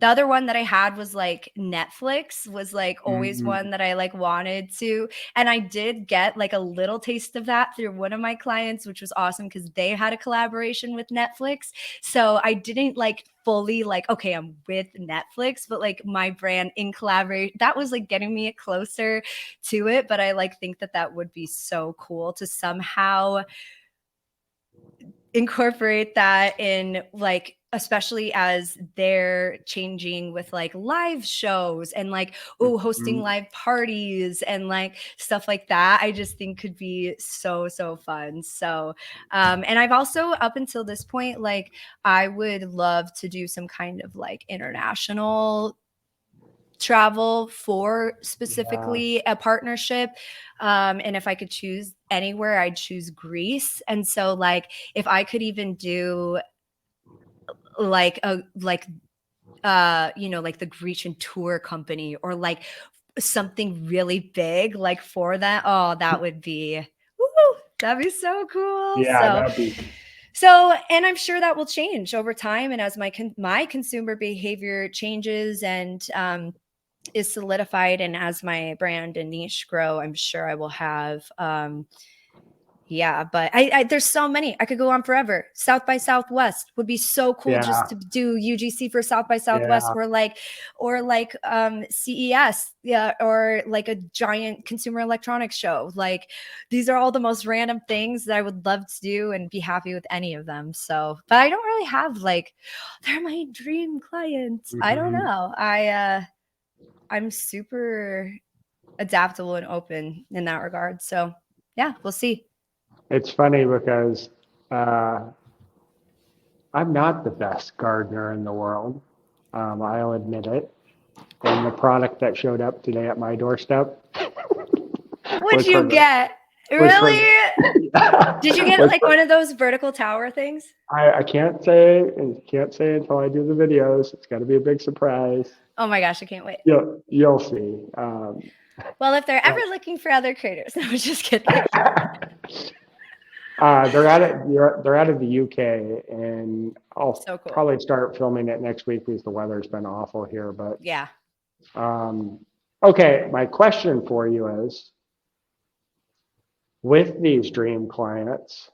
The other one that I had was like Netflix was like always Mhm. one that I like wanted to. And I did get like a little taste of that through one of my clients, which was awesome because they had a collaboration with Netflix. So I didn't like fully like, okay, I'm with Netflix, but like my brand in collaborate, that was like getting me closer to it. But I like think that that would be so cool to somehow incorporate that in like, especially as they're changing with like live shows and like hosting Mhm. live parties and like stuff like that. I just think could be so fun. So and I've also up until this point, like I would love to do some kind of like international travel for Yeah. specifically a partnership. And if I could choose anywhere, I'd choose Greece. And so like if I could even do like a like like the Grecian tour company or like something really big like for that, oh that would be that'd be so cool. Yeah, that'd be. So and I'm sure that will change over time and as my consumer behavior changes and is solidified and as my brand and niche grow, I'm sure I will have but I there's so many. I could go on forever. South by Southwest would be so cool just Yeah, to do UGC for South by Southwest yeah. or like CES, yeah, or like a giant consumer electronics show. Like these are all the most random things that I would love to do and be happy with any of them. So, but I don't really have like they're my dream clients. I don't Mhm. know. I'm super adaptable and open in that regard. So, yeah, we'll see. It's funny because uh, I'm not the best gardener in the world. I'll admit it. And the product that showed up today at my doorstep What'd was you from the get? was from Really? Did you get was like from, one of those vertical tower things? I can't say and can't say until I do the videos. It's got to be a big surprise. Oh my gosh, I can't wait. You'll see. Well, if they're ever But looking for other creators, no, I'm just kidding. they're out of the UK, and I'll So cool. probably start filming it next week because the weather's been awful here. But Yeah. okay, my question for you is, with these dream clients,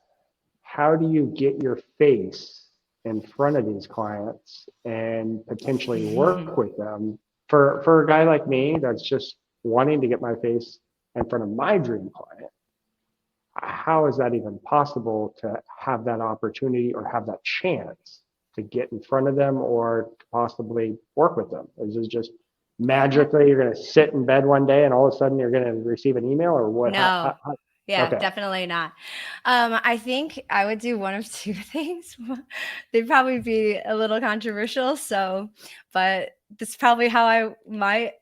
how do you get your face in front of these clients and potentially work with them? For a guy like me that's just wanting to get my face in front of my dream client, how is that even possible to have that opportunity or have that chance to get in front of them or possibly work with them? Is it just magically you're going to sit in bed one day and all of a sudden you're going to receive an email, or what? No. Yeah, Okay. definitely not. I think I would do one of two things. They'd probably be a little controversial, but this is probably how I might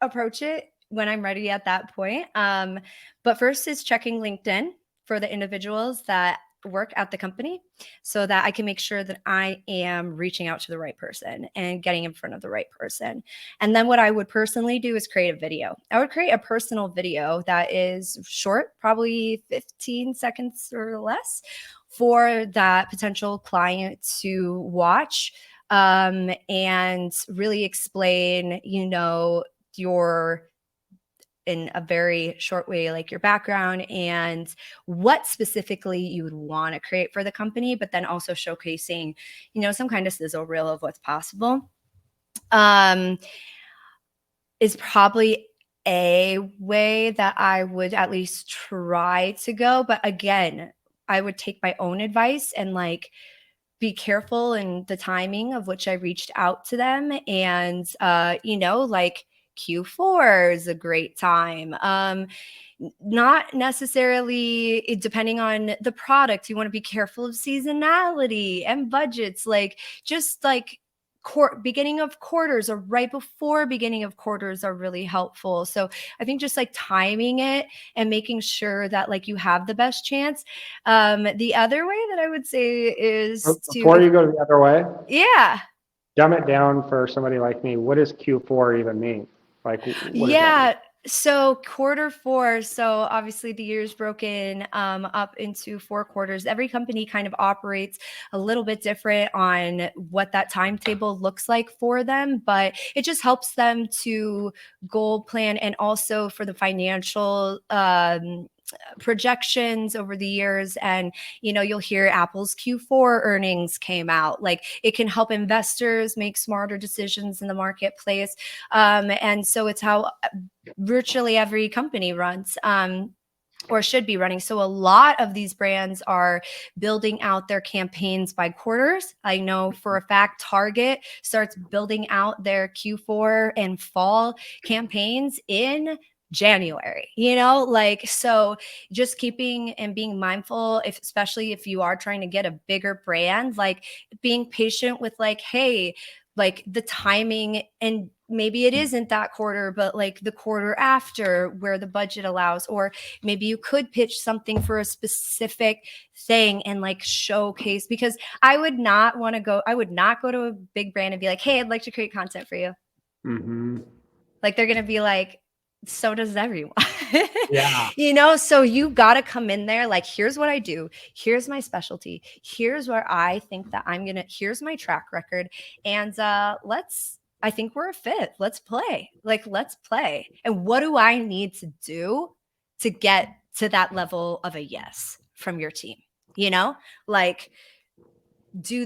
approach it when I'm ready at that point. But first is checking LinkedIn for the individuals that work at the company so that I can make sure that I am reaching out to the right person and getting in front of the right person. And then what I would personally do is create a video. I would create a personal video that is short, probably 15 seconds or less, for that potential client to watch, and really explain, your in a very short way, like your background and what specifically you would want to create for the company, but then also showcasing, some kind of sizzle reel of what's possible. Is probably a way that I would at least try to go. But again, I would take my own advice and be careful in the timing of which I reached out to them. And, Q4 is a great time. Not necessarily depending on the product. You want to be careful of seasonality and budgets, beginning of quarters or right before beginning of quarters are really helpful. So I think just timing it and making sure that you have the best chance. The other way that I would say is Before you go the other way, yeah. Dumb it down for somebody like me. What does Q4 even mean? What does that mean? So quarter four, so obviously the year is broken up into 4 quarters. Every company kind of operates a little bit different on what that timetable looks like for them, but it just helps them to goal plan, and also for the financial projections over the years. And you'll hear Apple's Q4 earnings came out. It can help investors make smarter decisions in the marketplace. And so it's how virtually every company runs, or should be running. So a lot of these brands are building out their campaigns by quarters. I know for a fact Target starts building out their Q4 and fall campaigns in January, so just keeping and being mindful, especially if you are trying to get a bigger brand, being patient with hey, the timing, and maybe it isn't that quarter, but the quarter after where the budget allows, or maybe you could pitch something for a specific thing and showcase, because I would not go to a big brand and be hey, I'd like to create content for you. Mm-hmm. They're going to be so does everyone. Yeah. So you got to come in there here's what I do, here's my specialty, here's where I think that here's my track record, and I think we're a fit. Let's play. Let's play. And what do I need to do to get to that level of a yes from your team? Do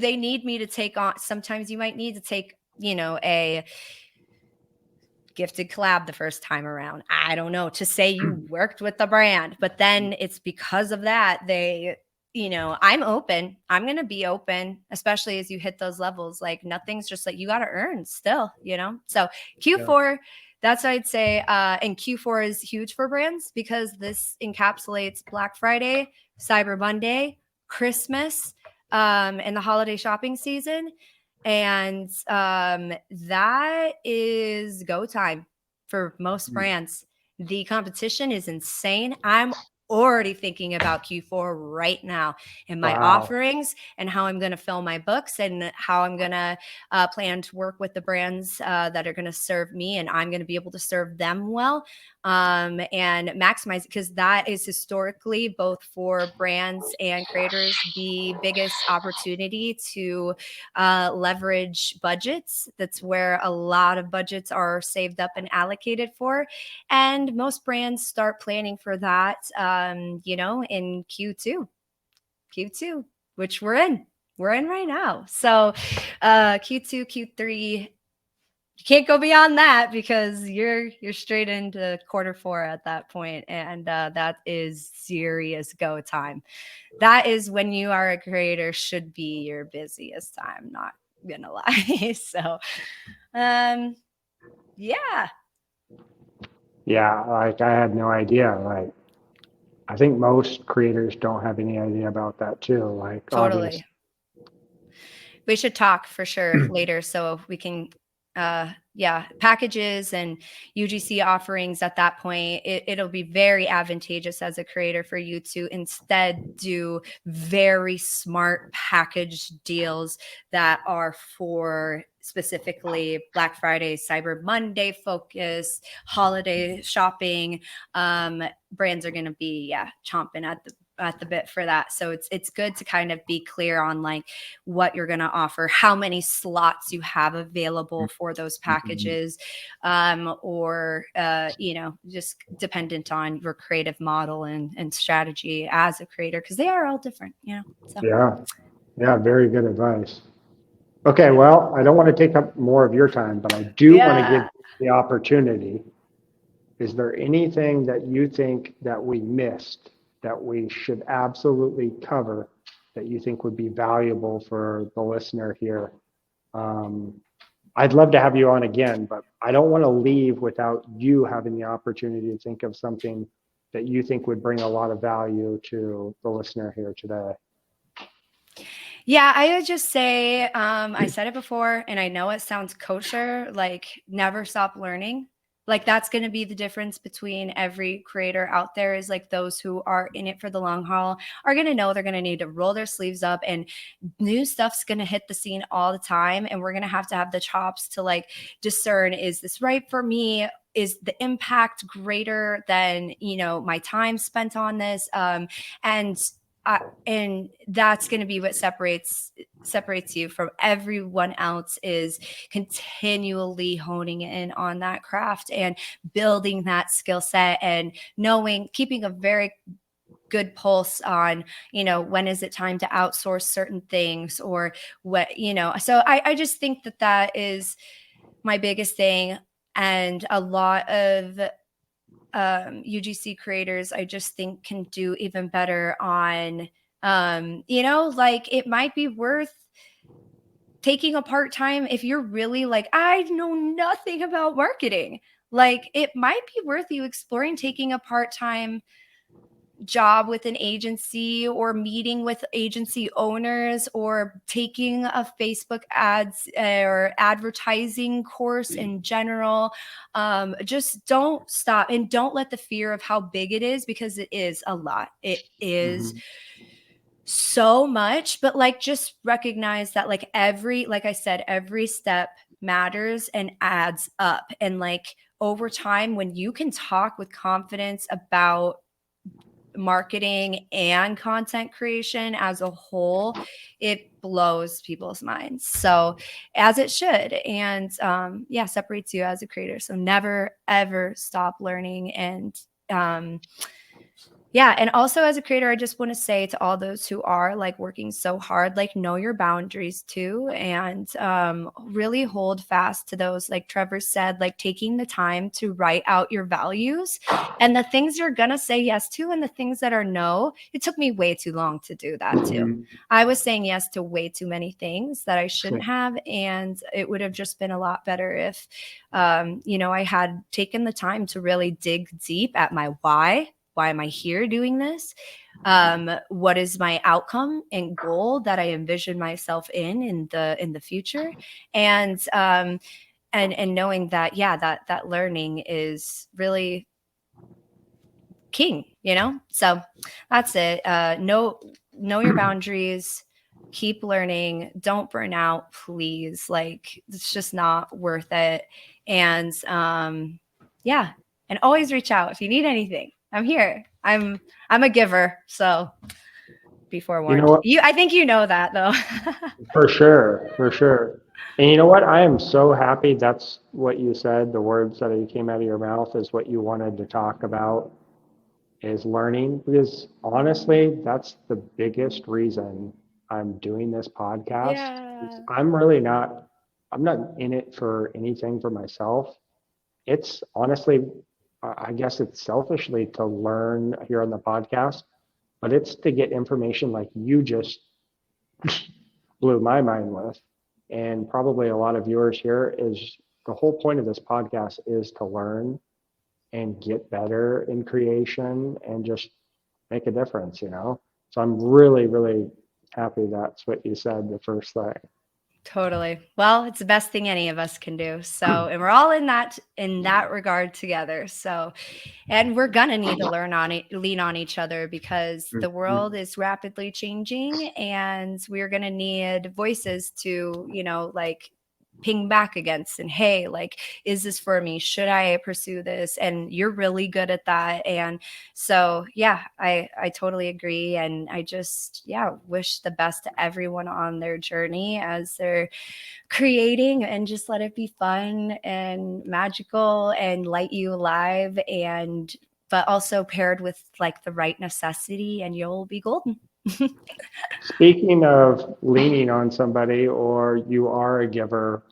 they need me to take on? Sometimes you might need to take, a gifted collab the first time around. I don't know, to say you worked with the brand, but then it's because of that I'm open. I'm going to be open, especially as you hit those levels. Nothing's just you got to earn still, So Q4, that's what I'd say. And Q4 is huge for brands because this encapsulates Black Friday, Cyber Monday, Christmas, and the holiday shopping season. And that is go time for most brands. The competition is insane. I'm already thinking about Q4 right now and my offerings and how I'm going to fill my books and how I'm going to plan to work with the brands that are going to serve me, and I'm going to be able to serve them well and maximize it, because that is historically, both for brands and creators, the biggest opportunity to leverage budgets. That's where a lot of budgets are saved up and allocated for. And most brands start planning for that, in Q2, which we're in right now. So Q2, Q3, you can't go beyond that because you're straight into quarter four at that point, and that is serious go time. That is when you are a creator should be your busiest time, not gonna lie. So yeah. Yeah, like I had no idea. Like I think most creators don't have any idea about that too. Like obvious. Totally. We should talk for sure later so we can yeah, packages and UGC offerings at that point, it'll be very advantageous as a creator for you to instead do very smart package deals that are for specifically Black Friday, Cyber Monday focus, holiday shopping. Brands are going to be, yeah, chomping at the bit for that. So it's good to kind of be clear on like what you're going to offer, how many slots you have available for those packages, or just dependent on your creative model and strategy as a creator, because they are all different, so Yeah, very good advice. Okay, well, I don't want to take up more of your time, but I do want to give yeah. the opportunity. Is there anything that you think that we missed that we should absolutely cover that you think would be valuable for the listener here? Um, I'd love to have you on again, but I don't want to leave without you having the opportunity to think of something that you think would bring a lot of value to the listener here today. Yeah, I would just say, I said it before, and I know it sounds kosher, like never stop learning. Like that's going to be the difference between every creator out there is like those who are in it for the long haul are going to know they're going to need to roll their sleeves up, and new stuff's going to hit the scene all the time. And we're going to have the chops to like discern, is this right for me? Is the impact greater than, my time spent on this? And and that's going to be what separates you from everyone else, is continually honing in on that craft and building that skill set, and keeping a very good pulse on, when is it time to outsource certain things, or what, so I just think that is my biggest thing. And a lot of UGC creators, I just think, can do even better on, like it might be worth taking a part-time if you're really like, I know nothing about marketing. Like it might be worth you exploring taking a part-time job with an agency, or meeting with agency owners, or taking a Facebook ads or advertising course in general. Just don't stop, and don't let the fear of how big it is, because it is a lot. It is Mhm. so much, but like just recognize that like I said, every step matters and adds up. And like over time, when you can talk with confidence about marketing and content creation as a whole, it blows people's minds. So as it should. And yeah, separates you as a creator. So never ever stop learning. And yeah. And also as a creator, I just want to say to all those who are like working so hard, like know your boundaries too, and really hold fast to those. Like Trevor said, like taking the time to write out your values and the things you're going to say yes to, and the things that are no. It took me way too long to do that too. Mhm. I was saying yes to way too many things that I shouldn't have. And it would have just been a lot better if, I had taken the time to really dig deep at my why. Why am I here doing this? What is my outcome and goal that I envision myself in the future? And and knowing that, yeah, that learning is really king, So that's it. Know your boundaries, keep learning, don't burn out, please. Like it's just not worth it. And yeah, and always reach out if you need anything. I'm here. I'm a giver, so be You know forewarned. what? I think you know that though. For sure, for sure. And you know what? I am so happy that's what you said. The words that came out of your mouth is what you wanted to talk about, is learning. Because honestly, that's the biggest reason I'm doing this podcast. Is Yeah. I'm really not. I'm not in it for anything for myself. It's honestly, I guess it's selfishly to learn here on the podcast, but it's to get information like you just blew my mind with. And probably a lot of viewers here is the whole point of this podcast is to learn and get better in creation and just make a difference, you know? So I'm really, really happy that's what you said the first thing. Totally. Well, it's the best thing any of us can do. So, and we're all in that regard together. So, and we're gonna need to lean on each other because the world is rapidly changing, and we're gonna need voices to, like ping back against and hey, like, is this for me? Should I pursue this? And you're really good at that. And so, yeah, I totally agree. And I just, wish the best to everyone on their journey as they're creating, and just let it be fun and magical and light you alive, and but also paired with like the right necessity, and you'll be golden. Speaking of leaning on somebody, or you are a giver,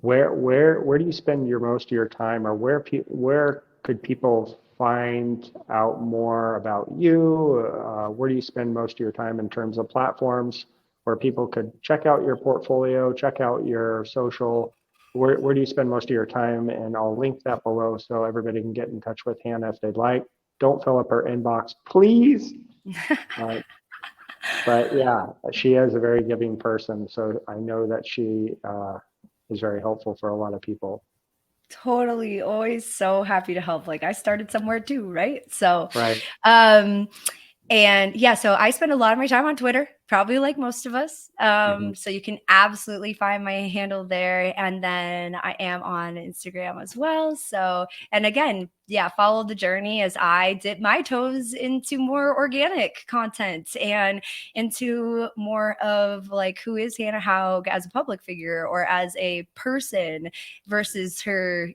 where do you spend most of your time, or where could people find out more about you? Where do you spend most of your time in terms of platforms where people could check out your portfolio, check out your social? Where do you spend most of your time? And I'll link that below so everybody can get in touch with Hannah if they'd like. Don't fill up her inbox, please. But yeah, she is a very giving person, so I know that she is very helpful for a lot of people. Totally, always so happy to help. Like I started somewhere too, right? So, Right. um, and yeah, so I spend a lot of my time on Twitter, probably like most of us. Mhm. So you can absolutely find my handle there. And then I am on Instagram as well. So, and again, yeah, follow the journey as I dip my toes into more organic content and into more of like who is Hannah Houg as a public figure or as a person versus her,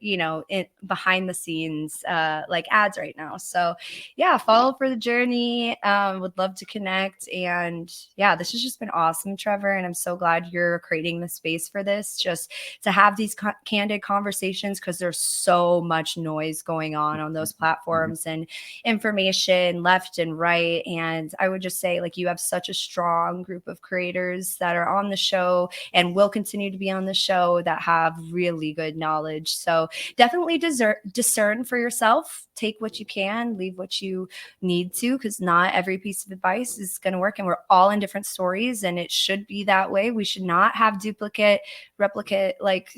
behind the scenes like ads right now. So yeah, follow for the journey. Would love to connect. And yeah, this has just been awesome, Trevor. And I'm so glad you're creating the space for this, just to have these candid conversations, because there's so much noise going on those platforms and information left and right. And I would just say, like, you have such a strong group of creators that are on the show and will continue to be on the show that have really good knowledge. So definitely discern for yourself. Take what you can, leave what you need to, because not every piece of advice is going to work. And we're all in different stories, and it should be that way. We should not have replicate like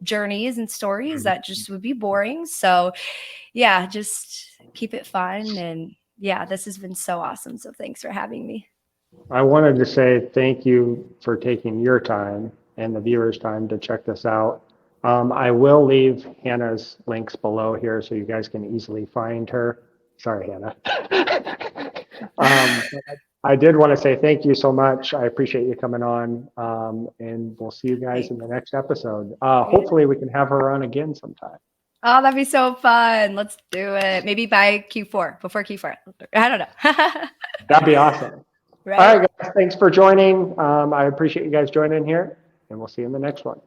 journeys and stories that just would be boring. So yeah, just keep it fun. And yeah, this has been so awesome. So thanks for having me. I wanted to say thank you for taking your time and the viewers' time to check this out. I will leave Hannah's links below here so you guys can easily find her. Sorry, Hannah. I did want to say thank you so much. I appreciate you coming on, and we'll see you guys in the next episode. Hopefully, we can have her on again sometime. Oh, that'd be so fun. Let's do it. Maybe by Q4, before Q4. I don't know. That'd be awesome. Right. All right, guys. Thanks for joining. I appreciate you guys joining here, and we'll see you in the next one.